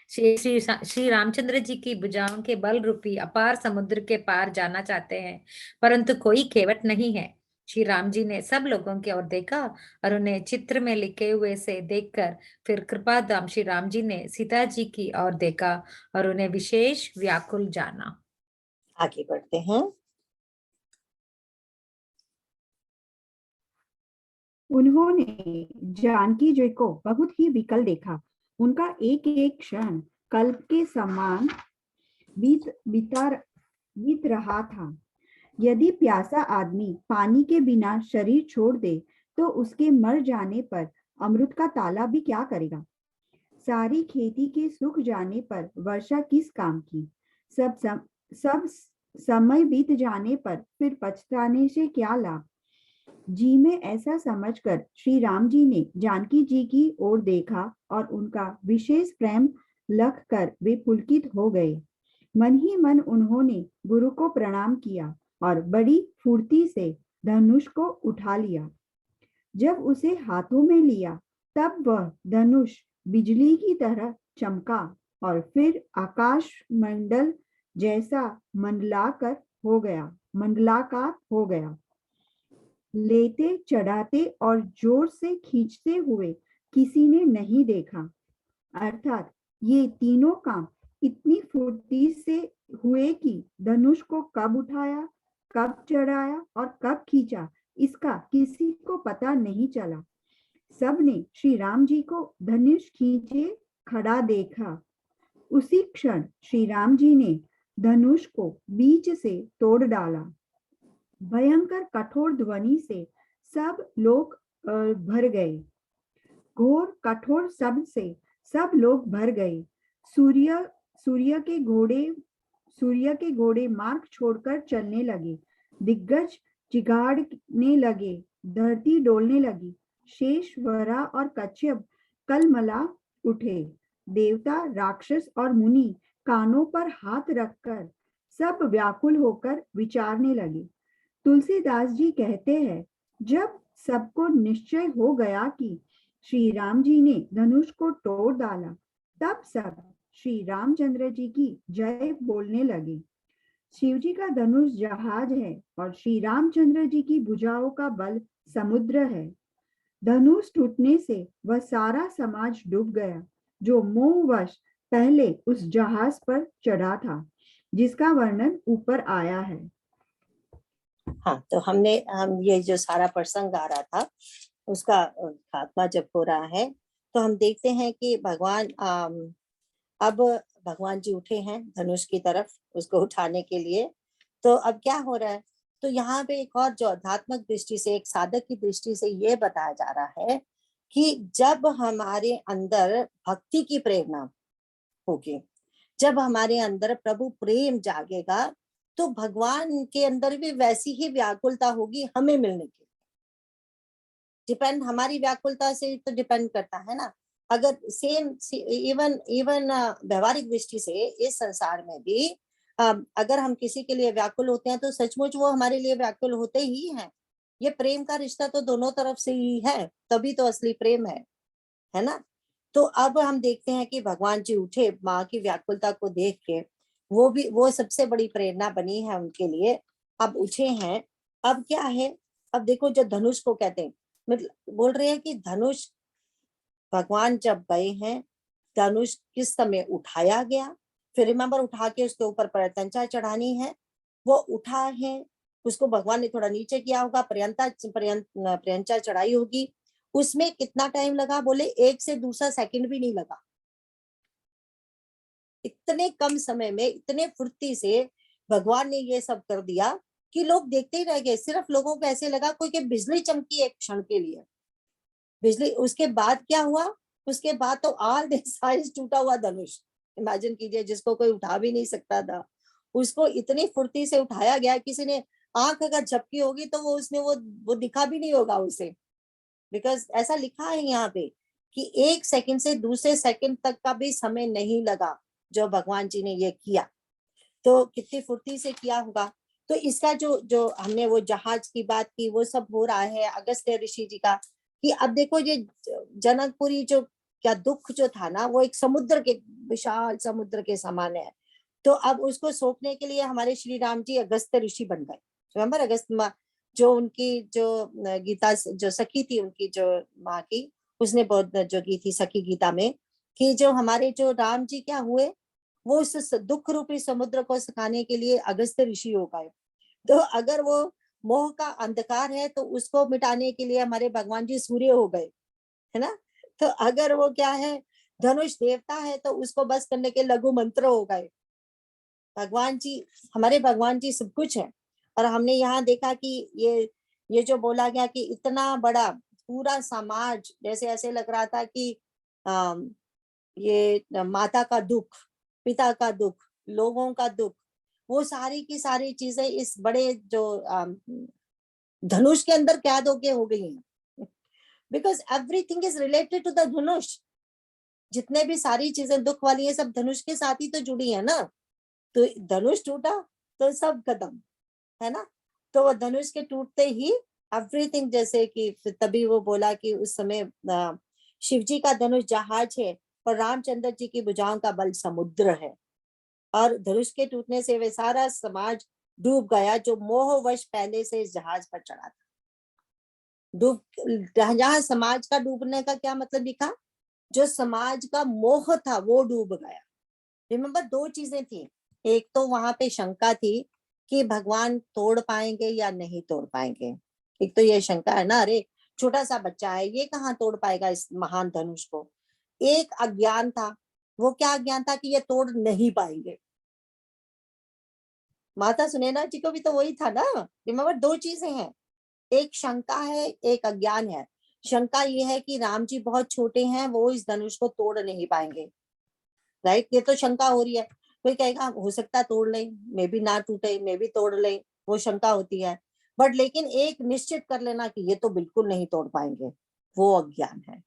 श्री रामचंद्र जी की भुजाओं के बल रूपी अपार समुद्र के पार जाना चाहते हैं, परंतु कोई केवट नहीं है। श्री राम जी ने सब लोगों की ओर देखा और उन्हें चित्र में लिखे हुए से देखकर फिर कृपाधाम श्री राम जी ने सीता जी की ओर देखा और उन्हें विशेष व्याकुल जाना। आगे बढ़ते हैं। उन्होंने जानकी जी को बहुत ही विकल देखा। उनका एक एक क्षण कल्प के समान बीत रहा था। यदि प्यासा आदमी पानी के बिना शरीर छोड़ दे तो उसके मर जाने पर अमृत का ताला भी क्या करेगा। सारी खेती के सूख जाने पर वर्षा किस काम की। सब समय बीत जाने पर फिर पछताने से क्या लाभ। जी में ऐसा समझकर श्री राम जी ने जानकी जी की ओर देखा और उनका विशेष प्रेम लख कर वे पुलकित हो गए। मन ही मन उन्होंने गुरु को प्रणाम किया और बड़ी फुर्ती से धनुष को उठा लिया। जब उसे हाथों में लिया तब वह धनुष बिजली की तरह चमका और फिर आकाश मंडल जैसा मंडलाकार हो गया। लेते चढ़ाते और जोर से खींचते हुए किसी ने नहीं देखा। अर्थात ये तीनों काम इतनी फुर्ती से हुए कि धनुष को कब उठाया, कब चढ़ाया और कब खींचा, इसका किसी को पता नहीं चला। सबने श्री राम जी को धनुष खींचे खड़ा देखा। उसी क्षण श्री राम जी ने धनुष को बीच से तोड़ डाला। भयंकर कठोर ध्वनि से सब लोग भर गए। घोर कठोर शब्द से सब लोग भर गए। सूर्य सूर्य के घोड़े मार्ग छोड़कर चलने लगे। दिग्गज चिघाड़ने लगे, धरती डोलने लगी। शेष, वरा और कच्छप कलमला उठे। देवता, राक्षस और मुनि कानों पर हाथ रखकर सब व्याकुल होकर विचारने लगे। तुलसीदास जी कहते हैं, जब सबको निश्चय हो गया कि श्री राम जी ने धनुष को तोड़ डाला, तब सब श्री रामचंद्र जी की जय बोलने लगे। शिव जी का धनुष जहाज है और श्री रामचंद्र जी की भुजाओं का बल समुद्र है। धनुष टूटने से वह सारा समाज डूब गया जो मोहवश पहले उस जहाज पर चढ़ा था, जिसका वर्णन ऊपर आया है। हाँ, तो हम ये जो सारा प्रसंग आ रहा था उसका खात्मा जब हो रहा है तो हम देखते हैं कि अब भगवान जी उठे हैं धनुष की तरफ उसको उठाने के लिए। तो अब क्या हो रहा है, तो यहाँ पे एक और जो आध्यात्मिक दृष्टि से, एक साधक की दृष्टि से ये बताया जा रहा है कि जब हमारे अंदर भक्ति की प्रेरणा होगी, जब हमारे अंदर प्रभु प्रेम जागेगा, तो भगवान के अंदर भी वैसी ही व्याकुलता होगी हमें मिलने की। डिपेंड हमारी व्याकुलता से तो डिपेंड करता है ना। अगर सेम इवन व्यवहारिक दृष्टि से इस संसार में भी अगर हम किसी के लिए व्याकुल होते हैं तो सचमुच वो हमारे लिए व्याकुल होते ही हैं। ये प्रेम का रिश्ता तो दोनों तरफ से ही है, तभी तो असली प्रेम है ना। तो अब हम देखते हैं कि भगवान जी उठे, माँ की व्याकुलता को देख के वो सबसे बड़ी प्रेरणा बनी है उनके लिए। अब उठे हैं, अब क्या है, अब देखो जो धनुष को कहते हैं, मतलब बोल रहे हैं कि धनुष भगवान जब गए हैं, धनुष किस समय उठाया गया, फिर रिमेम्बर उठा के उसके ऊपर प्रत्यंचा चढ़ानी है, वो उठा है, उसको भगवान ने थोड़ा नीचे किया होगा, प्रत्यंचा चढ़ाई होगी, उसमें कितना टाइम लगा, बोले 1 से दूसरा सेकंड भी नहीं लगा। इतने कम समय में इतने फुर्ती से भगवान ने ये सब कर दिया कि लोग देखते ही रह गए। सिर्फ लोगों को ऐसे लगा कोई कि बिजली चमकी एक क्षण के लिए, बिजली। उसके बाद क्या हुआ, उसके बाद तो ऑल द साइज टूटा हुआ धनुष, इमेजिन कीजिए, जिसको कोई उठा भी नहीं सकता था, उसको इतनी फुर्ती से उठाया गया, किसी ने आंख अगर झपकी होगी तो वो दिखा भी नहीं होगा उसे, बिकॉज ऐसा लिखा है यहाँ पे कि 1 सेकंड से दूसरे सेकंड तक का भी समय नहीं लगा जो भगवान जी ने ये किया। तो कितनी फुर्ती से किया होगा। तो इसका जो हमने वो जहाज की बात की, वो सब हो रहा है अगस्त्य ऋषि जी का, कि अब देखो ये जनकपुरी जो क्या दुख जो था ना, वो एक समुद्र के, विशाल समुद्र के समान है। तो अब उसको सोखने के लिए हमारे श्री राम जी अगस्त्य ऋषि बन गए। रिमेम्बर अगस्त जो उनकी जो गीता जो सखी थी, उनकी जो माँ की, उसने बहुत जो की थी सखी गीता में, कि जो हमारे जो राम जी क्या हुए, वो उस दुख रूपी समुद्र को सुखाने के लिए अगस्त्य ऋषि हो गए। तो अगर वो मोह का अंधकार है तो उसको मिटाने के लिए हमारे भगवान जी सूर्य हो गए, है ना। तो अगर वो क्या है, धनुष देवता है, तो उसको बस करने के लघु मंत्र हो गए। भगवान जी, हमारे भगवान जी सब कुछ है। और हमने यहाँ देखा कि ये जो बोला गया कि इतना बड़ा पूरा समाज, जैसे ऐसे लग रहा था कि ये माता का दुख, पिता का दुख, लोगों का दुख, वो सारी की सारी चीजें इस बड़े जो धनुष के अंदर कैद होके हो गई हैं। Because everything is related to the dhanush. जितने भी सारी चीजें दुख वाली है, सब धनुष के साथ ही तो जुड़ी है ना। तो धनुष टूटा तो सब खत्म, है ना। तो वो धनुष के टूटते ही एवरीथिंग, जैसे कि तभी वो बोला कि उस समय शिव जी का धनुष जहाज है और रामचंद्र जी की भुजाओं का बल समुद्र है। और धनुष के टूटने से वे सारा समाज डूब गया जो मोहवश पहले से इस जहाज पर चढ़ा था। डूब, जहां समाज का डूबने का क्या मतलब लिखा, जो समाज का मोह था वो डूब गया। रिमेम्बर 2 चीजें थी, एक तो वहां पे शंका थी कि भगवान तोड़ पाएंगे या नहीं तोड़ पाएंगे। एक तो ये शंका है ना, अरे छोटा सा बच्चा है, ये कहाँ तोड़ पाएगा इस महान धनुष को। एक अज्ञान था, वो क्या अज्ञान था कि ये तोड़ नहीं पाएंगे। माता सुनैना जी को भी तो वही था ना। रिमेम्बर 2 चीजें हैं, एक शंका है, एक अज्ञान है। शंका ये है कि राम जी बहुत छोटे हैं, वो इस धनुष को तोड़ नहीं पाएंगे, राइट। ये तो शंका हो रही है। कोई कहेगा हो सकता है तोड़ लें, मे बी ना टूटे, मे बी तोड़ लें, वो शंका होती है। बट लेकिन एक निश्चित कर लेना कि ये तो बिल्कुल नहीं तोड़ पाएंगे, वो अज्ञान है।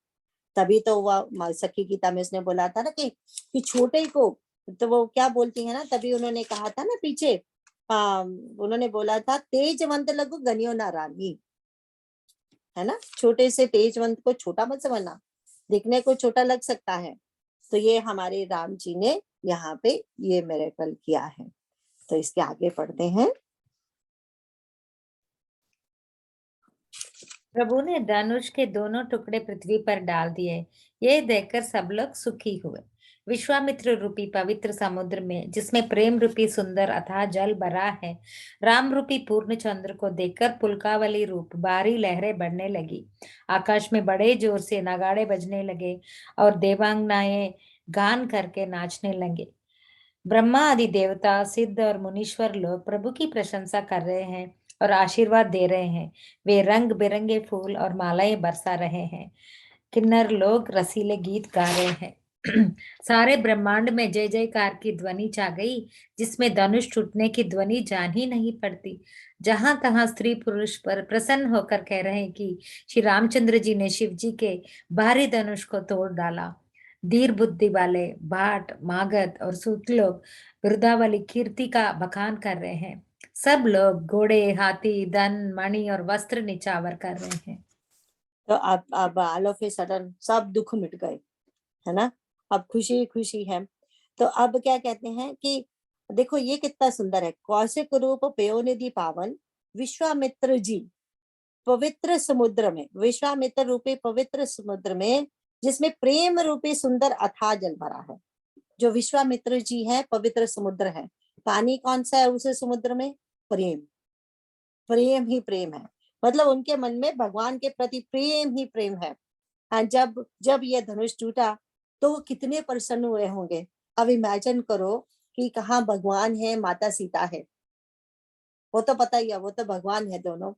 तभी तो वह सखी गीता में उसने बोला था ना कि छोटे को, तो वो क्या बोलती है ना, तभी उन्होंने कहा था ना पीछे, उन्होंने बोला था तेजवंत लघु गनियो ना रानी, है ना। छोटे से तेजवंत को छोटा मत समझना, दिखने को छोटा लग सकता है। तो ये हमारे राम जी ने यहाँ पे ये मिरेकल किया है। तो इसके आगे पढ़ते हैं। प्रभु ने धनुष के दोनों टुकड़े पृथ्वी पर डाल दिए। ये देखकर सब लोग सुखी हुए। विश्वामित्र रूपी पवित्र समुद्र में, जिसमें प्रेम रूपी सुंदर अथाह जल भरा है, राम रूपी पूर्ण चंद्र को देखकर पुलकावली रूप भारी लहरें बढ़ने लगी। आकाश में बड़े जोर से नगाड़े बजने लगे और देवांगनाएं गान करके नाचने लगे। ब्रह्मा आदि देवता, सिद्ध और मुनीश्वर लोग प्रभु की प्रशंसा कर रहे हैं और आशीर्वाद दे रहे हैं। वे रंग बिरंगे फूल और मालाएं बरसा रहे हैं। किन्नर लोग रसीले गीत गा रहे हैं। सारे ब्रह्मांड में जय जयकार की ध्वनि छा गई, जिसमें धनुष टूटने की ध्वनि जान ही नहीं पड़ती। जहां तहां स्त्री पुरुष पर प्रसन्न होकर कह रहे हैं कि श्री रामचंद्र जी ने शिव जी के भारी धनुष को तोड़ डाला। धीर बुद्धि वाले भाट, मागध और सूत लोग बिरुदावली कीर्ति का बखान कर रहे हैं। सब लोग घोड़े, हाथी, धन, मणि और वस्त्र निछावर कर रहे हैं। तो अब ऑल ऑफ ए सडन सब दुख मिट गए, है ना। अब खुशी खुशी है। तो अब क्या कहते हैं कि देखो ये कितना सुंदर है। कौशिक रूप पयोनिधि पावन विश्वामित्र जी पवित्र समुद्र में, विश्वामित्र रूपी पवित्र समुद्र में, जिसमें प्रेम रूपी सुंदर अथाह जल भरा है। जो विश्वामित्र जी है पवित्र समुद्र है। पानी कौन सा है उस समुद्र में? प्रेम, प्रेम ही प्रेम है। मतलब उनके मन में भगवान के प्रति प्रेम ही प्रेम है। एंड जब जब ये धनुष टूटा तो वो कितने प्रसन्न हुए होंगे। अब इमेजिन करो कि कहाँ भगवान है, माता सीता है, वो तो पता ही है, वो तो भगवान है दोनों।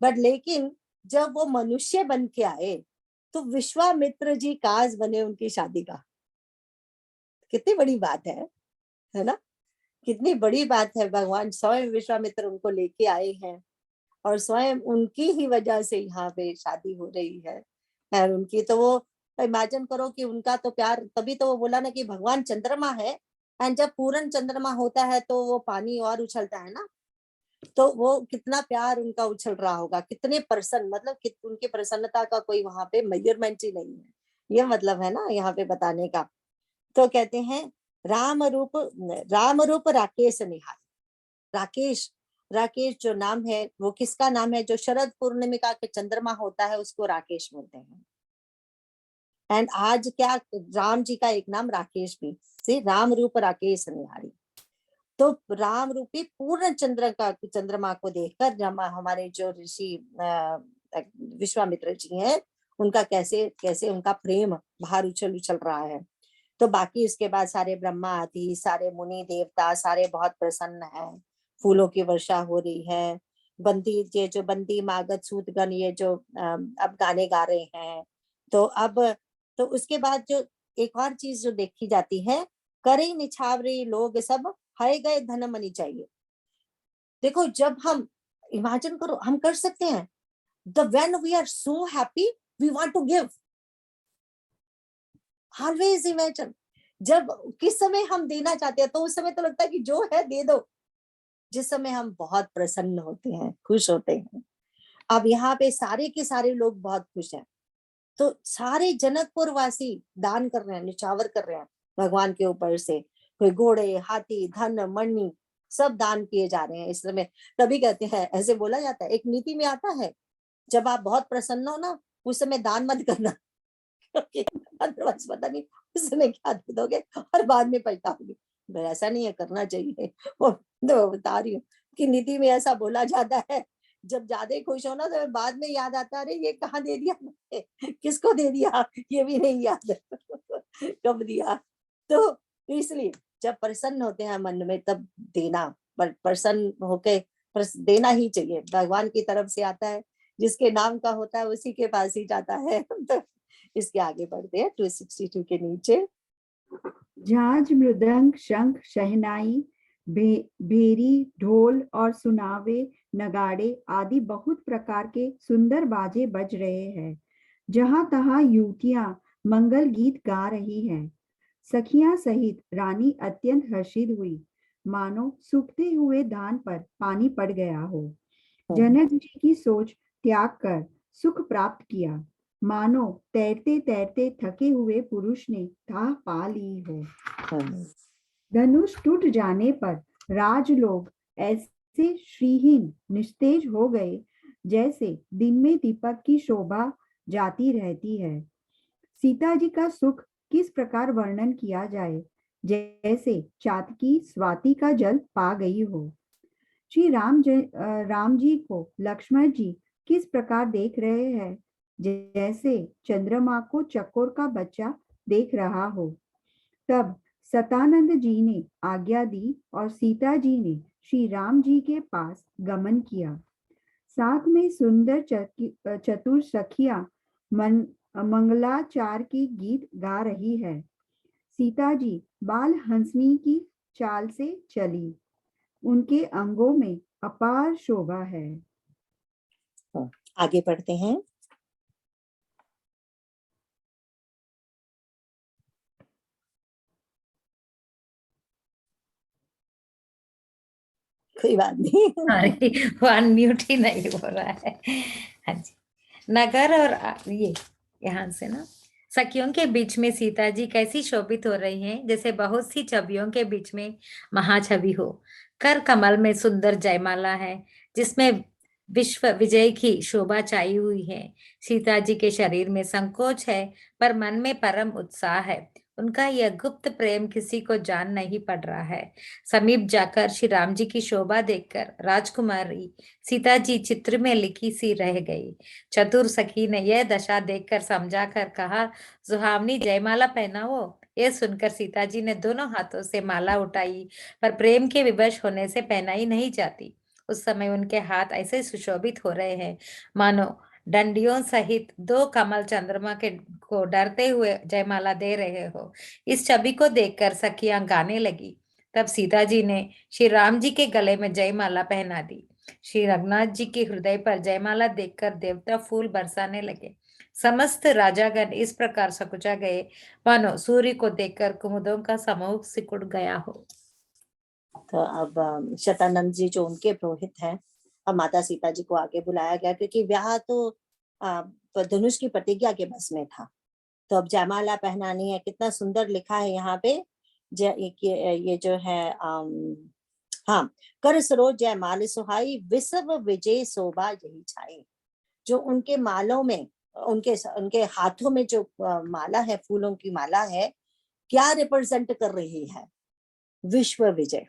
बट लेकिन जब वो मनुष्य बन के आए तो विश्वामित्र जी काज बने उनकी शादी का। कितनी बड़ी बात है ना। कितनी बड़ी बात है। भगवान स्वयं विश्वामित्र उनको लेके आए हैं और स्वयं उनकी ही वजह से यहाँ पे शादी हो रही है। और उनकी तो वो इमेजिन करो कि उनका तो प्यार, तभी तो वो बोला ना कि भगवान चंद्रमा है। एंड जब पूर्ण चंद्रमा होता है तो वो पानी और उछलता है ना। तो वो कितना प्यार उनका उछल रहा होगा, कितने प्रसन्न, मतलब उनकी प्रसन्नता का कोई वहां पे मेजरमेंट ही नहीं है। ये मतलब है ना यहाँ पे बताने का। तो कहते हैं राम रूप राकेश निहार। राकेश, राकेश जो नाम है वो किसका नाम है? जो शरद पूर्णिमा के चंद्रमा होता है उसको राकेश बोलते हैं। एंड आज क्या, राम जी का एक नाम राकेश भी, से राम रूप राकेश निहारी। तो राम रूपी पूर्ण चंद्रमा को देखकर जब हमारे जो ऋषि विश्वामित्र जी हैं, उनका कैसे कैसे उनका प्रेम बाहर उछल उछल रहा है। तो बाकी उसके बाद सारे ब्रह्मा आदि, सारे मुनि देवता सारे बहुत प्रसन्न हैं। फूलों की वर्षा हो रही है। बंदी, ये जो बंदी मागध सूतगण, ये जो अब गाने गा रहे हैं। तो अब तो उसके बाद जो एक और चीज जो देखी जाती है, करे निछावरे लोग सब हाय गए धन मनी चाहिए। देखो जब हम इमेजिन करो, हम कर सकते हैं। The when we are so happy we want to give. Always imagine, जब किस समय हम देना चाहते हैं तो उस समय तो लगता है कि जो है दे दो। जिस समय हम बहुत प्रसन्न होते हैं, खुश होते हैं। अब यहाँ पे सारे के सारे लोग बहुत खुश हैं। तो सारे जनकपुर वासी दान कर रहे हैं, निछावर कर रहे हैं भगवान के ऊपर से। कोई घोड़े, हाथी, धन, मणि सब दान किए जा रहे हैं इस समय। तभी कहते हैं, ऐसे बोला जाता है, एक नीति में आता है, जब आप बहुत प्रसन्न हो ना उस समय दान मत करना, क्योंकि अदरवाइज पता नहीं उस समय क्या दे दोगे और बाद में पछताओगे। ऐसा नहीं है, करना चाहिए। वो तो बता रही हूँ कि नीति में ऐसा बोला जाता है, जब ज्यादा खुश हो ना तो बाद में याद आता है, अरे ये कहाँ दे दिया मैंने, किसको दे दिया, ये भी नहीं याद कब दिया। तो इसलिए जब प्रसन्न होते हैं मन में तब देना, पर प्रसन्न होके देना ही चाहिए, भगवान की तरफ से आता है। जिसके नाम का होता है उसी के पास ही जाता है। तो इसके आगे बढ़ते हैं 262 के नीचे। झांझ, मृदंग, शंख, शहनाई, भेरी, ढोल और सुनावे, नगाड़े आदि बहुत प्रकार के सुंदर बाजे बज रहे हैं। जहां तहां युवतियां मंगल गीत गा रही हैं। सखियां सहित रानी अत्यंत हर्षित हुई, मानो सूखते हुए धान पर पानी पड़ गया हो। जनक जी की सोच त्याग कर सुख प्राप्त किया, मानो तैरते तैरते थके हुए पुरुष ने थाह पा ली हो। धनुष टूट जाने पर राजलोग ऐसे श्रीहीन निस्तेज हो गए जैसे दिन में दीपक की शोभा जाती रहती है। सीता जी का सुख किस प्रकार वर्णन किया जाए, जैसे चातकी स्वाति का जल पा गई हो। श्री राम जी को लक्ष्मण जी किस प्रकार देख रहे हैं, जैसे चंद्रमा को चकोर का बच्चा देख रहा हो। तब सतानंद जी ने आज्ञा दी और सीता जी ने श्री राम जी के पास गमन किया। साथ में सुंदर चतुर सखियां मंगलाचार के गीत गा रही है। सीता जी बाल हंसनी की चाल से चली, उनके अंगों में अपार शोभा है। आगे बढ़ते हैं। कोई बात नहीं। अरे वो अनम्यूट ही नहीं हो रहा है। हाँ जी। नगर और ये यहाँ से ना, सखियों के बीच में सीता जी कैसी शोभित हो रही हैं, जैसे बहुत सी छवियों के बीच में महाछवि हो। कर कमल में सुंदर जयमाला है, जिसमें विश्व विजय की शोभा छाई हुई है। सीता जी के शरीर में संकोच है, पर मन में परम उत्साह है। उनका यह गुप्त प्रेम किसी को जान नहीं पड़ रहा है। समीप जाकर श्री राम जी की शोभा देखकर राजकुमारी सीता जी चित्र में लिखी सी रह गई। चतुर सखी ने यह दशा देखकर समझा कर कहा, सुहावनी जयमाला पहनाओ। यह सुनकर सीता जी ने दोनों हाथों से माला उठाई, पर प्रेम के विवश होने से पहनाई नहीं जाती। उस समय उनके हाथ ऐसे सुशोभित हो रहे हैं, मानो डंडियों सहित दो कमल चंद्रमा के को डरते हुए जयमाला दे रहे हो। इस छवि को देखकर सखियां गाने लगी। तब सीता जी ने श्री राम जी के गले में जयमाला पहना दी। श्री रघुनाथ जी के हृदय पर जयमाला देखकर देवता फूल बरसाने लगे। समस्त राजागण इस प्रकार सकुचा गए, मानो सूर्य को देखकर कुमुदों का समूह सिकुड़ गया हो। तो अब शतानंद जी जो उनके पुरोहित हैं, अब माता सीता जी को आगे बुलाया गया, क्योंकि ब्याह तो धनुष की प्रतिज्ञा के बस में था। तो अब जयमाला पहनानी है। कितना सुंदर लिखा है यहाँ पे, ये जो है हाँ, कर सरोज जयमाल सुहाई, विश्व विजय शोभा यही छाई। जो उनके मालों में, उनके हाथों में जो माला है, फूलों की माला है, क्या रिप्रेजेंट कर रही है? विश्व विजय।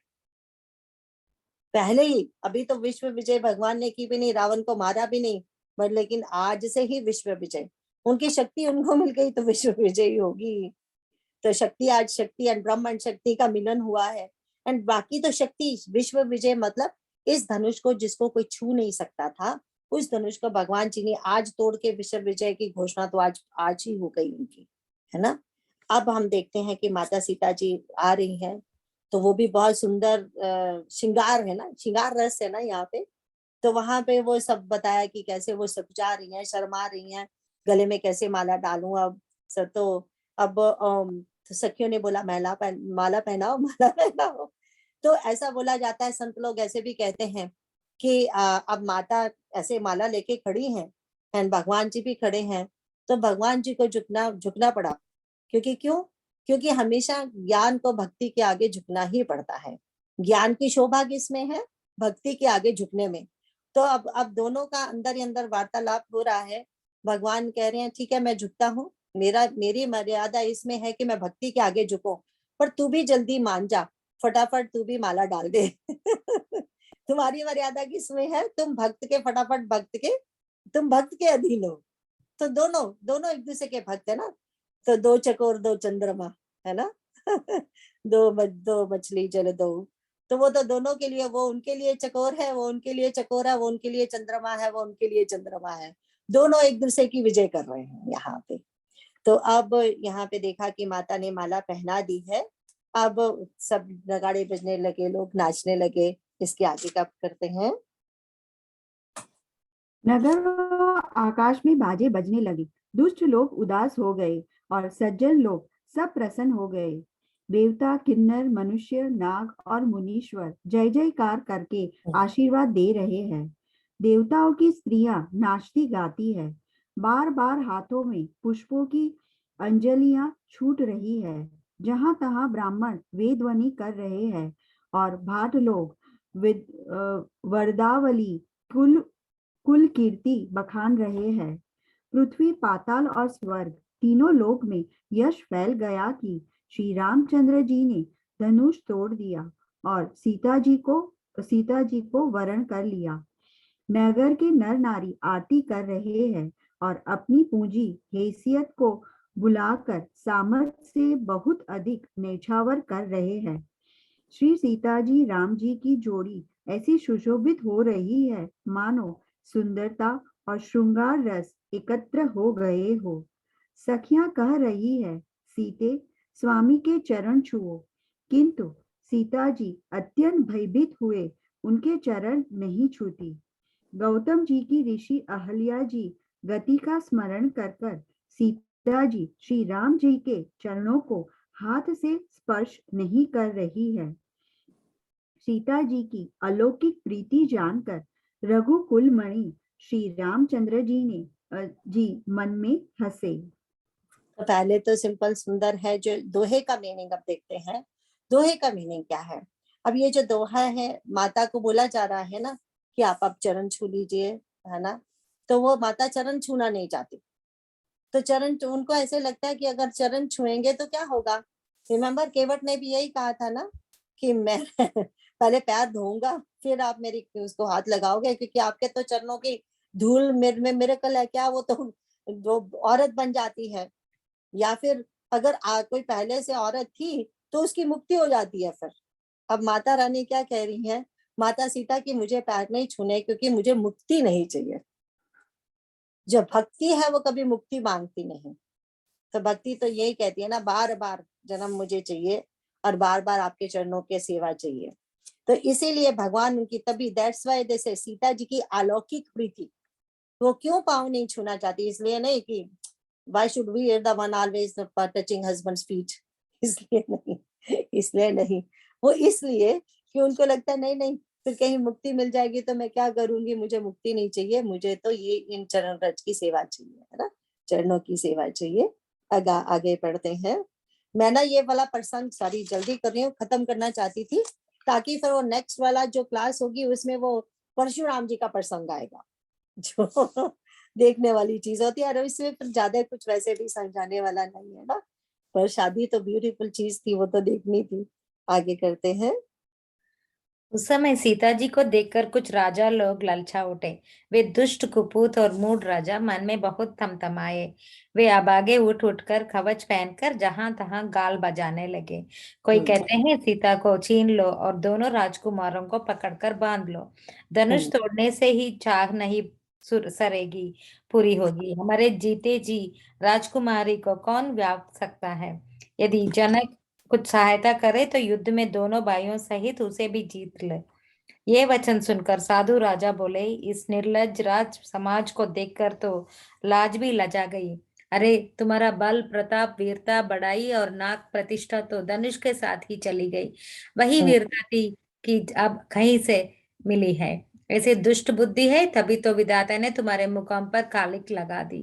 पहले ही, अभी तो विश्व विजय भगवान ने की भी नहीं, रावण को मारा भी नहीं, बट लेकिन आज से ही विश्व विजय, उनकी शक्ति उनको मिल गई तो विश्व विजय होगी। तो शक्ति, आज शक्ति एंड ब्रह्म एंड शक्ति का मिलन हुआ है। एंड बाकी तो शक्ति, विश्व विजय मतलब इस धनुष को जिसको कोई छू नहीं सकता था, उस धनुष को भगवान जी ने आज तोड़ के विश्व विजय की घोषणा तो आज ही हो गई उनकी, है ना। अब हम देखते हैं कि माता सीता जी आ रही हैं, तो वो भी बहुत सुंदर श्रृंगार है ना, श्रृंगार रस है ना यहाँ पे। तो वहां पे वो सब बताया कि कैसे वो सकुचा रही हैं, शर्मा रही हैं, गले में कैसे माला डालूं। अब तो अब तो सखियों ने बोला माला पहनाओ, माला पहनाओ। तो ऐसा बोला जाता है, संत लोग ऐसे भी कहते हैं कि अब माता ऐसे माला लेके खड़ी हैं एंड भगवान जी भी खड़े हैं, तो भगवान जी को झुकना पड़ा। क्योंकि हमेशा ज्ञान को भक्ति के आगे झुकना ही पड़ता है। ज्ञान की शोभा किसमें है? भक्ति के आगे झुकने में। तो अब दोनों का अंदर ही अंदर वार्तालाप हो रहा है। भगवान कह रहे हैं ठीक है, मैं झुकता हूँ, मेरी मर्यादा इसमें है कि मैं भक्ति के आगे झुकूं, पर तू भी जल्दी मान जा, फटाफट तू भी माला डाल दे। तुम्हारी मर्यादा किसमें है? तुम भक्त के अधीन हो। तो दोनों एक दूसरे के भक्त है ना। तो दो चकोर दो चंद्रमा, है ना। दो मछली जल दो। तो वो तो दोनों के लिए, वो उनके लिए चकोर है, वो उनके लिए चकोर है, वो उनके लिए चंद्रमा है, वो उनके लिए चंद्रमा है। दोनों एक दूसरे की विजय कर रहे हैं यहाँ पे। तो अब यहाँ पे देखा कि माता ने माला पहना दी है। अब सब नगाड़े बजने लगे, लोग नाचने लगे। इसके आगे का करते हैं। नगर व आकाश में बाजे बजने लगे। दुष्ट लोग उदास हो गए और सज्जन लोग सब प्रसन्न हो गए। देवता, किन्नर, मनुष्य, नाग और मुनीश्वर जय जयकार करके आशीर्वाद दे रहे हैं। देवताओं की स्त्रियां नाचती गाती है। बार बार हाथों में पुष्पों की अंजलियां छूट रही है। जहां तहां ब्राह्मण वेदध्वनि कर रहे हैं और भाट लोग वरदावली कुल कुल कीर्ति बखान रहे हैं। पृथ्वी, पाताल और स्वर्ग तीनों लोक में यश फैल गया कि श्री रामचंद्र जी ने धनुष तोड़ दिया और सीता जी को वरण कर लिया। नगर के नर नारी आरती कर रहे हैं और अपनी पूंजी हैसियत को बुलाकर सामर्थ्य से बहुत अधिक न्यौछावर कर रहे हैं। श्री सीता जी राम जी की जोड़ी ऐसी सुशोभित हो रही है मानो सुंदरता और श्रृंगार रस एकत्र हो गए हो। सखियां कह रही है, सीते स्वामी के चरण छुओ, किंतु सीता जी अत्यंत भयभीत हुए उनके चरण नहीं छूती। गौतम जी की ऋषि अहल्या जी गति का स्मरण कर कर सीता जी श्री राम जी के चरणों को हाथ से स्पर्श नहीं कर रही है। सीता जी की अलौकिक प्रीति जानकर रघुकुल मणि श्री रामचंद्र जी मन में हंसे। तो पहले तो सिंपल सुंदर है। जो दोहे का मीनिंग अब देखते हैं। दोहे का मीनिंग क्या है? अब ये जो दोहा है, माता को बोला जा रहा है ना कि आप अब चरण छू लीजिए, है ना। तो वो माता चरण छूना नहीं चाहती। तो चरण, उनको ऐसे लगता है कि अगर चरण छुएंगे तो क्या होगा। रिमेम्बर, केवट ने भी यही कहा था ना कि मैं पहले पैर धोऊंगा, फिर आप मेरी उसको हाथ लगाओगे, क्योंकि आपके तो चरणों की धूल मेरे में मिरेकल है क्या, वो तो जो औरत बन जाती है। या फिर अगर कोई पहले से औरत थी तो उसकी मुक्ति हो जाती है फिर। अब माता रानी क्या कह रही है, माता सीता की मुझे पैर नहीं छूने, क्योंकि मुझे मुक्ति नहीं चाहिए। जो भक्ति है वो कभी मुक्ति मांगती नहीं। तो भक्ति तो यही कहती है ना, बार बार जन्म मुझे चाहिए और बार बार आपके चरणों के सेवा चाहिए। तो इसीलिए भगवान उनकी, तभी दैट्स वाई जैसे सीता जी की अलौकिक प्रीति, वो क्यों पाँव नहीं छूना चाहती, इसलिए नहीं कि why should we are the one always touching husband's feet, इसलिए नहीं, इसलिए नहीं। वो इसलिए कि उनको लगता है नहीं नहीं, फिर कहीं मुक्ति मिल जाएगी तो मैं क्या करूंगी, मुझे मुक्ति नहीं चाहिए, मुझे तो ये इन चरण रज की सेवा चाहिए, है ना, चरणों की सेवा चाहिए। आगे पढ़ते हैं। मैं ना ये वाला प्रसंग सारी जल्दी कर रही हूँ, खत्म करना चाहती थी, ताकि फिर वो नेक्स्ट वाला जो क्लास होगी उसमें वो परशुराम जी का प्रसंग आएगा, जो देखने वाली चीज होती है। और इसमें फिर ज्यादा कुछ वैसे भी समझाने वाला नहीं है ना, पर शादी तो ब्यूटीफुल चीज थी, वो तो देखनी थी। आगे करते हैं। उस समय सीता जी को देखकर कुछ राजा लोग ललचा उठे। वे दुष्ट, कुपूत और मूढ़ राजा मन में बहुत थमथमाए। वे आबागे उठ उठकर कवच पहनकर जहां तहां गाल बजाने लगे। कोई कहते हैं सीता को छीन लो और दोनों राजकुमारों को पकड़कर बांध लो। धनुष तोड़ने से ही चाह नहीं सरेगी पूरी होगी। हमारे जीते जी राजकुमारी को कौन व्याप सकता है। यदि जनक कुछ सहायता करे तो युद्ध में दोनों भाइयों सहित उसे भी जीत ले। ये वचन सुनकर साधु राजा बोले, इस निर्लज्ज राज समाज को देखकर तो लाज भी लजा गई। अरे तुम्हारा बल, प्रताप, वीरता, बड़ाई और नाक प्रतिष्ठा तो धनुष के साथ ही चली गई। वही वीरता थी कि अब कहीं से मिली है। ऐसे दुष्ट बुद्धि है, तभी तो विधाता ने तुम्हारे मुकाम पर कालिक लगा दी।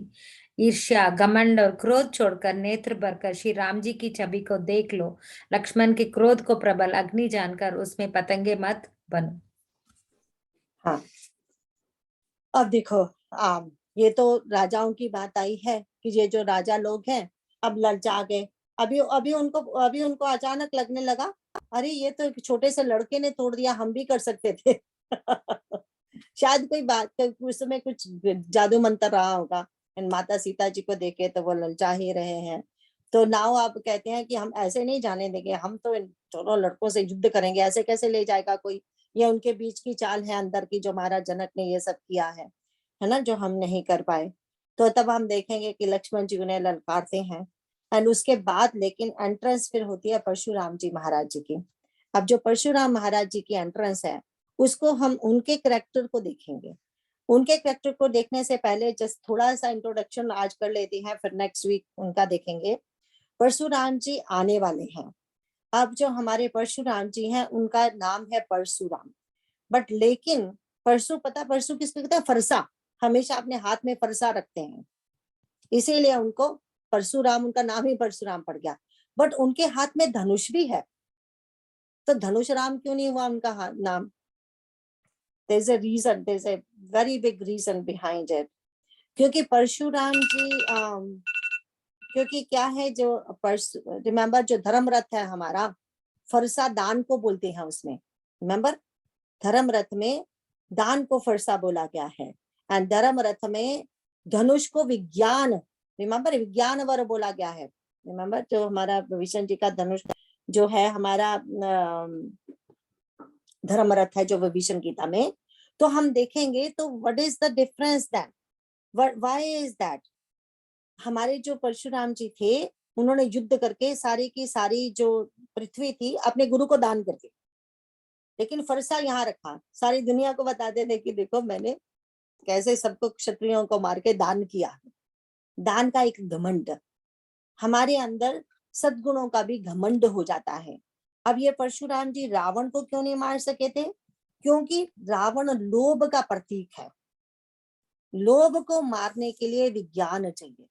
ईर्ष्या, घमंड और क्रोध छोड़कर नेत्र भरकर श्री राम जी की छवि को देख लो। लक्ष्मण के क्रोध को प्रबल अग्नि जानकर उसमें पतंगे मत बनो। हाँ, अब देखो, ये तो राजाओं की बात आई है कि ये जो राजा लोग हैं अब ललचा गए। अभी उनको अचानक लगने लगा, अरे ये तो एक छोटे से लड़के ने तोड़ दिया, हम भी कर सकते थे। शायद कोई बात, उसमें कुछ जादू मंत्र रहा होगा। माता सीता जी को देखे तो वो ललचा ही रहे हैं। तो नाउ आप कहते हैं कि हम ऐसे नहीं जाने देंगे, हम तो इन दोनों लड़कों से युद्ध करेंगे, ऐसे कैसे ले जाएगा कोई। ये उनके बीच की चाल है अंदर की, जो महाराज जनक ने ये सब किया है ना, जो हम नहीं कर पाए। तो तब हम देखेंगे कि लक्ष्मण जी उन्हें ललकारते हैं। एंड उसके बाद लेकिन एंट्रेंस फिर होती है परशुराम जी महाराज जी की। अब जो परशुराम महाराज जी की एंट्रेंस है, उसको हम उनके कैरेक्टर को देखेंगे। उनके कैरेक्टर को देखने से पहले जस्ट थोड़ा सा इंट्रोडक्शन आज कर लेते हैं, फिर नेक्स्ट वीक उनका देखेंगे। परशुराम जी आने वाले हैं। अब जो हमारे परशुराम जी हैं, उनका नाम है परशुराम। बट लेकिन परशु, पता परशु किसको कहते हैं? फरसा। हमेशा अपने हाथ में फरसा रखते हैं, इसीलिए उनको परशुराम, उनका नाम ही परशुराम पड़ गया। बट उनके हाथ में धनुष भी है, तो धनुष राम क्यों नहीं हुआ उनका नाम? There is a reason, there is a very big reason behind it. क्योंकि परशुराम जी क्योंकि क्या है, जो रिमेम्बर जो धर्म रथ है हमारा, फरसा दान को बोलते हैं उसमें। रिमेम्बर, धर्म रथ में दान को फरसा बोला गया है। एंड धर्म रथ में धनुष को विज्ञान, रिमेम्बर, विज्ञान वर बोला गया है। रिमेम्बर, जो हमारा विष्णु जी का धनुष जो है हमारा धर्म रथ है, जो विभीषण गीता में, तो हम देखेंगे तो what is the difference that, why is that? हमारे जो परशुराम जी थे, उन्होंने युद्ध करके सारी की सारी जो पृथ्वी थी अपने गुरु को दान कर दी, लेकिन फरसा यहाँ रखा, सारी दुनिया को बताते थे कि देखो मैंने कैसे सबको, क्षत्रियों को मार के दान किया। दान का एक घमंड हमारे अंदर, सद्गुणों का भी घमंड हो जाता है। अब ये परशुराम जी रावण को क्यों नहीं मार सके थे? क्योंकि रावण लोभ का प्रतीक है। लोभ को मारने के लिए विज्ञान चाहिए,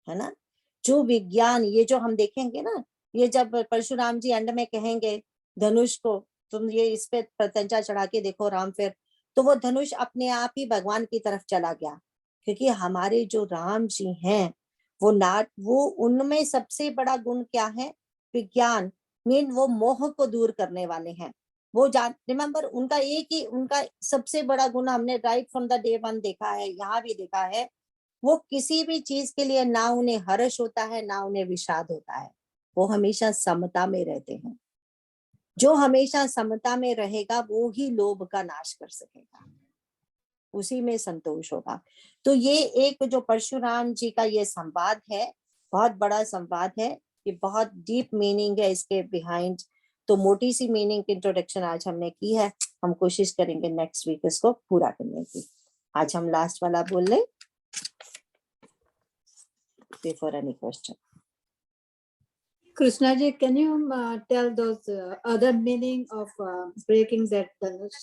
है ना। जो विज्ञान, ये जो हम देखेंगे ना, ये जब परशुराम जी एंड में कहेंगे धनुष को तुम ये इस पे प्रत्यंचा चढ़ा के देखो राम, फिर तो वो धनुष अपने आप ही भगवान की तरफ चला गया। क्योंकि हमारे जो राम जी हैं, वो उनमें सबसे बड़ा गुण क्या है? विज्ञान। मीन वो मोह को दूर करने वाले हैं। वो जान, रिमेम्बर, उनका एक ही, उनका सबसे बड़ा गुण हमने right from the day one देखा है, यहाँ भी देखा है, वो किसी भी चीज के लिए ना उन्हें हर्ष होता है ना उन्हें विषाद होता है, वो हमेशा समता में रहते हैं। जो हमेशा समता में रहेगा वो ही लोभ का नाश कर सकेगा, उसी में संतोष होगा। तो ये एक जो परशुराम जी का ये संवाद है, बहुत बड़ा संवाद है, ये बहुत डीप मीनिंग है इसके बिहाइंड। तो मोटी सी मीनिंग इंट्रोडक्शन आज हमने की है, हम कोशिश करेंगे नेक्स्ट वीक इसको पूरा करने की। आज हम लास्ट वाला बोल लें before any question. Krishna ji, can you tell those other meaning of breaking that dhanush?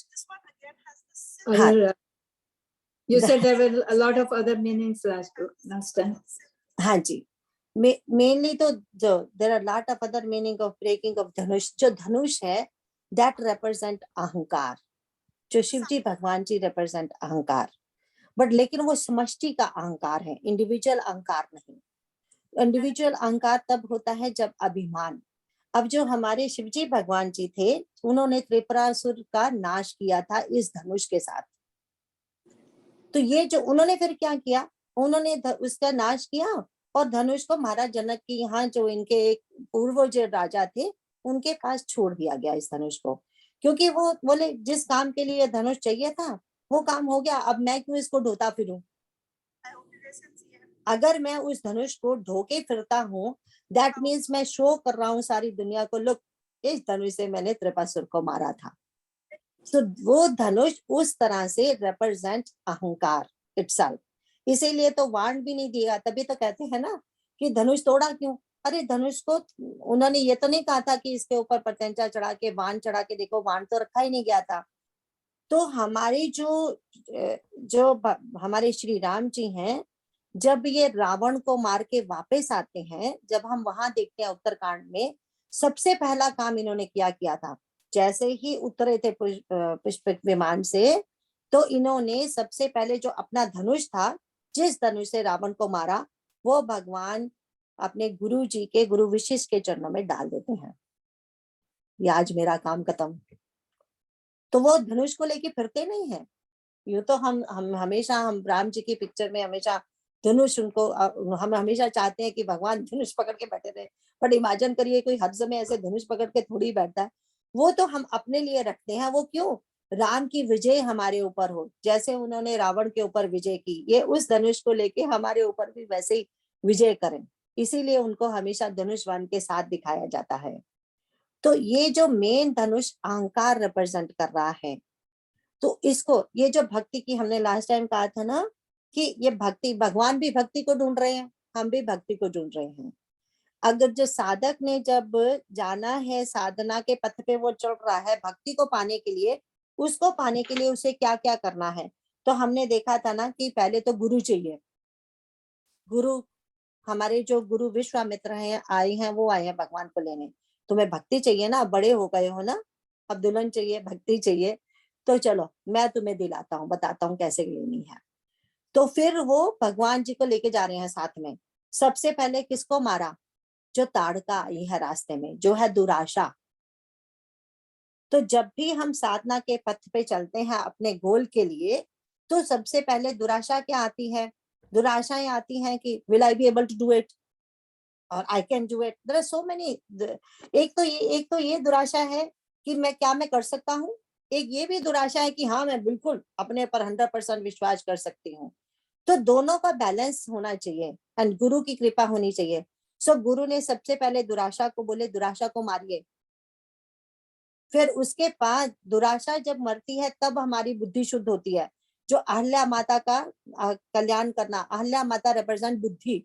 You said there were a lot of other meanings last time. हाँ जी, मेनली तो जो there are lot of other meaning of breaking of dhanush. जो धनुष है that represent अहंकार, जो शिव जी भगवान जी represent अहंकार, बट लेकिन वो समष्टि का अहंकार है, इंडिविजुअल अहंकार नहीं। इंडिविजुअल अहंकार तब होता है जब अभिमान। अब जो हमारे शिवजी भगवान जी थे, उन्होंने त्रिपुरासुर का नाश किया था इस धनुष के साथ। तो ये जो उन्होंने फिर क्या किया, उन्होंने उसका नाश किया और धनुष को महाराज जनक के यहाँ, जो इनके एक पूर्व जो राजा थे, उनके पास छोड़ दिया गया इस धनुष को। क्योंकि वो बोले जिस काम के लिए धनुष चाहिए था वो काम हो गया, अब मैं क्यों इसको ढोता फिरूं। अगर मैं उस धनुष को ढोके फिरता हूँ, दैट मीन्स मैं शो कर रहा हूँ सारी दुनिया को, लुक इस धनुष से मैंने त्रिपुरासुर को मारा था। तो वो धनुष उस तरह से रिप्रेजेंट अहंकार इटसेल्फ। इसीलिए तो वाण भी नहीं दिया, तभी तो कहते हैं ना कि धनुष तोड़ा क्यों। अरे धनुष को उन्होंने ये तो नहीं कहा था कि इसके ऊपर प्रत्यंचा चढ़ा के बाण चढ़ा के देखो, बाण तो रखा ही नहीं गया था। तो हमारे जो हमारे श्री राम जी हैं, जब ये रावण को मार के वापस आते हैं, जब हम वहां देखते हैं उत्तरकांड में, सबसे पहला काम इन्होंने किया था, जैसे ही उतरे थे पुष्पक विमान से, तो इन्होंने सबसे पहले जो अपना धनुष था, जिस धनुष से रावण को मारा, वो भगवान अपने गुरु जी के, गुरु वशिष्ठ के चरणों में डाल देते हैं, ये आज मेरा काम खत्म। तो वो धनुष को लेके फिरते नहीं है। यूं तो हम हमेशा, हम राम जी की पिक्चर में हमेशा धनुष उनको हम हमेशा चाहते हैं कि भगवान धनुष पकड़ के बैठे रहे, बट इमेजिन करिए कोई हर समय ऐसे धनुष पकड़ के थोड़ी बैठता है। वो तो हम अपने लिए रखते हैं, वो क्यों? राम की विजय हमारे ऊपर हो, जैसे उन्होंने रावण के ऊपर विजय की, ये उस धनुष को लेके हमारे ऊपर भी वैसे ही विजय करें, इसीलिए उनको हमेशा धनुष वन के साथ दिखाया जाता है। तो ये जो मेन धनुष अहंकार रिप्रेजेंट कर रहा है, तो इसको, ये जो भक्ति की हमने लास्ट टाइम कहा था ना कि ये भक्ति, भगवान भी भक्ति को ढूंढ रहे हैं, हम भी भक्ति को ढूंढ रहे हैं। अगर जो साधक ने जब जाना है, साधना के पथ पे वो चल रहा है भक्ति को पाने के लिए, उसको पाने के लिए उसे क्या क्या करना है, तो हमने देखा था ना कि पहले तो गुरु चाहिए। गुरु, हमारे जो गुरु विश्वामित्र हैं आए हैं, वो आए हैं भगवान को लेने। तुम्हें भक्ति चाहिए ना, बड़े हो गए हो ना, अब दुल्हन चाहिए, भक्ति चाहिए, तो चलो मैं तुम्हें दिलाता हूँ, बताता हूँ कैसे लेनी है। तो फिर वो भगवान जी को लेके जा रहे हैं साथ में। सबसे पहले किसको मारा? जो ताड़का आई है रास्ते में, जो है दुराशा। तो जब भी हम साधना के पथ पे चलते हैं अपने गोल के लिए, तो सबसे पहले दुराशा क्या आती है? दुराशाएं आती हैं कि will I be able to do it, और I can do it, there are so many. एक तो ये दुराशा है कि मैं कर सकता हूँ। एक ये भी दुराशा है कि हाँ मैं बिल्कुल अपने पर 100% विश्वास कर सकती हूँ। तो दोनों का बैलेंस होना चाहिए एंड गुरु की कृपा होनी चाहिए। सो गुरु ने सबसे पहले दुराशा को बोले दुराशा को मारिए। फिर उसके बाद दुराशा जब मरती है तब हमारी बुद्धि शुद्ध होती है। जो अहल्या माता का कल्याण करना, अहल्या माता रिप्रेजेंट बुद्धि,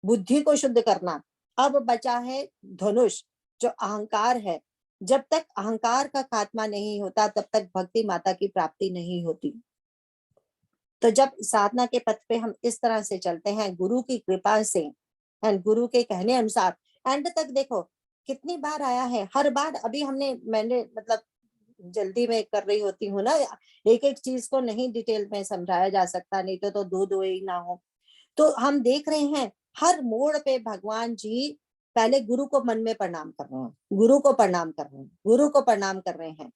बुद्धि को शुद्ध करना। अब बचा है धनुष, जो अहंकार है। जब तक अहंकार का खात्मा नहीं होता तब तक भक्ति माता की प्राप्ति नहीं होती। तो जब साधना के पथ पे हम इस तरह से चलते हैं गुरु की कृपा से एंड गुरु के कहने अनुसार, एंड तक देखो कितनी बार आया है। हर बार अभी मैंने मतलब जल्दी में कर रही होती हूँ ना, एक एक चीज को नहीं डिटेल में समझाया जा सकता, नहीं तो दो ही ना हो। तो हम देख रहे हैं हर मोड़ पे भगवान जी पहले गुरु को मन में प्रणाम कर रहे हैं, गुरु को प्रणाम कर रहे हैं, गुरु को प्रणाम कर रहे हैं।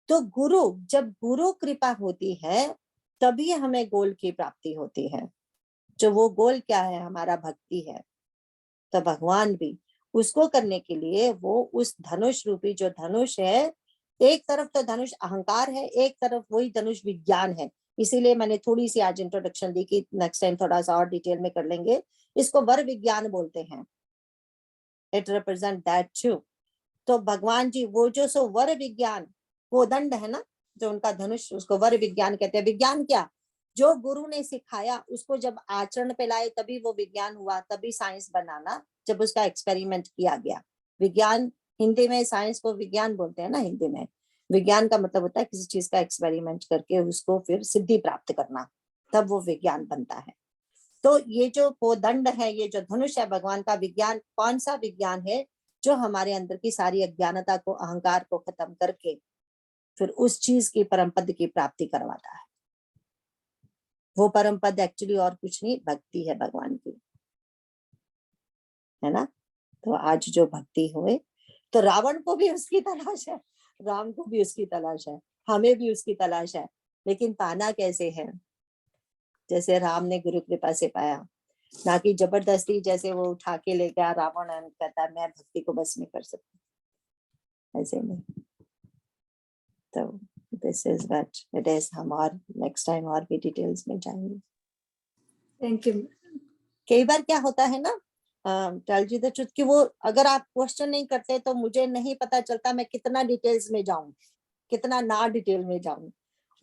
तो गुरु, जब गुरु कृपा होती है तभी हमें गोल की प्राप्ति होती है। जो वो गोल क्या है? हमारा भक्ति है। तो भगवान भी उसको करने के लिए वो उस धनुष रूपी, जो धनुष है, एक तरफ तो धनुष अहंकार है, एक तरफ वही धनुष विज्ञान है। इसीलिए मैंने थोड़ी सी आज इंट्रोडक्शन दी कि नेक्स्ट टाइम थोड़ा सा और डिटेल में कर लेंगे। इसको वर विज्ञान बोलते हैं, इट रिप्रेजेंट दैट टू। तो भगवान जी वो जो सो वर विज्ञान, वो दंड है ना, जो उनका धनुष, उसको वर विज्ञान कहते हैं। विज्ञान क्या? जो गुरु ने सिखाया उसको जब आचरण पे लाए तभी वो विज्ञान हुआ, तभी साइंस बनाना, जब उसका एक्सपेरिमेंट किया गया। विज्ञान, हिंदी में साइंस को विज्ञान बोलते हैं ना, हिंदी में विज्ञान का मतलब होता है किसी चीज का एक्सपेरिमेंट करके उसको फिर सिद्धि प्राप्त करना, तब वो विज्ञान बनता है। तो ये जो वो दंड है, ये जो धनुष है भगवान का विज्ञान, कौन सा विज्ञान है? जो हमारे अंदर की सारी अज्ञानता को, अहंकार को खत्म करके फिर उस चीज की परम पद की प्राप्ति करवाता है। वो परम पद एक्चुअली और कुछ नहीं, भक्ति है भगवान की, है ना। तो आज जो भक्ति हुए, तो रावण को भी उसकी तलाश है, राम को भी उसकी तलाश है, हमें भी उसकी तलाश है, लेकिन पाना कैसे है? जैसे राम ने गुरु कृपा से पाया, ना कि जबरदस्ती जैसे वो उठा के ले गया रावण, कहता है मैं भक्ति को बस में कर सकता, ऐसे नहीं। तो this is what it is. हम और नेक्स्ट टाइम और भी डिटेल्स में जाएंगे। Thank you. कई बार क्या होता है ना, टेल यू द ट्रुथ, कि वो अगर आप क्वेश्चन नहीं करते तो मुझे नहीं पता चलता मैं कितना डिटेल्स में जाऊं, कितना ना डिटेल में जाऊं।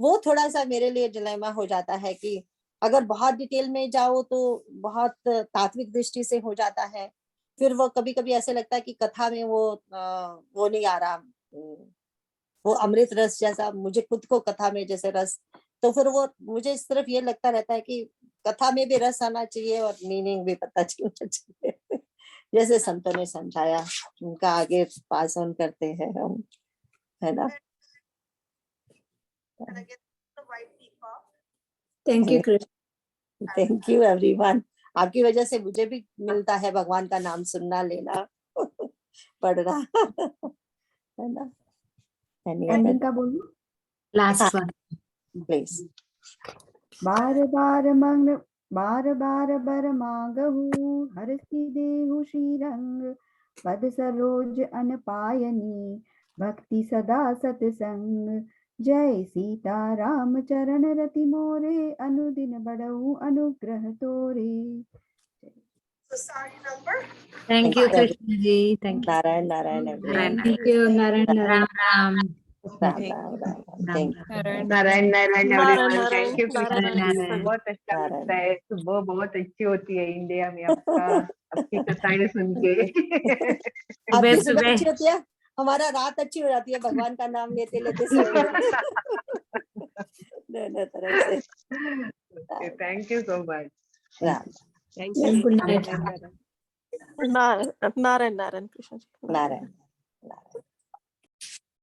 वो थोड़ा सा मेरे लिए डिलेमा हो जाता है कि अगर बहुत डिटेल में जाओ तो बहुत तात्विक दृष्टि से हो जाता है। फिर वो कभी कभी ऐसे लगता है कि कथा में वो नहीं आ रहा, वो अमृत रस जैसा मुझे खुद को कथा में जैसे रस, तो फिर वो मुझे सिर्फ ये लगता रहता है कि कथा में भी रस आना चाहिए और मीनिंग भी पता चलना चाहिए। जैसे संतों ने समझाया, उनका आगे पास ऑन करते हैं हम, है ना। Thank you, Krishna. Thank you everyone. आपकी वजह से मुझे भी मिलता है भगवान का नाम सुनना, लेना, पढ़ना, है ना। एंडिंग का बोलिए। Last one please. बार बार बार बार बर मागहु हरसि देहु श्रीरंग पद सरोज अन पायनी भक्ति सदा सतसंग जय सीता राम चरण रति मोरे अनुदिन बढ़ऊ अनुग्रह तोरे। Thank you Krishna ji, thank you. Narayan Narayan everyone. Thank you, Narayan. Ram Ram Ram Ram Ram Ram thank Ram. Narayan Narayan everyone. Thank you Narayan, Krishna ji. Narayan. बहुत अच्छा नारायण। लगता है, सुबह बहुत अच्छी होती है इंडिया में आपका आपकी कथाएं सुन के। आपकी सुबह सुबह सुबह अच्छी होती है, हमारा रात अच्छी हो जाती है भगवान का नाम लेते लेते सोए दोनों तरफ से। Thank you so much. Ram thank Yes, you. good night. Narayan Narayan Narayan Krishna ji. Narayan Narayan.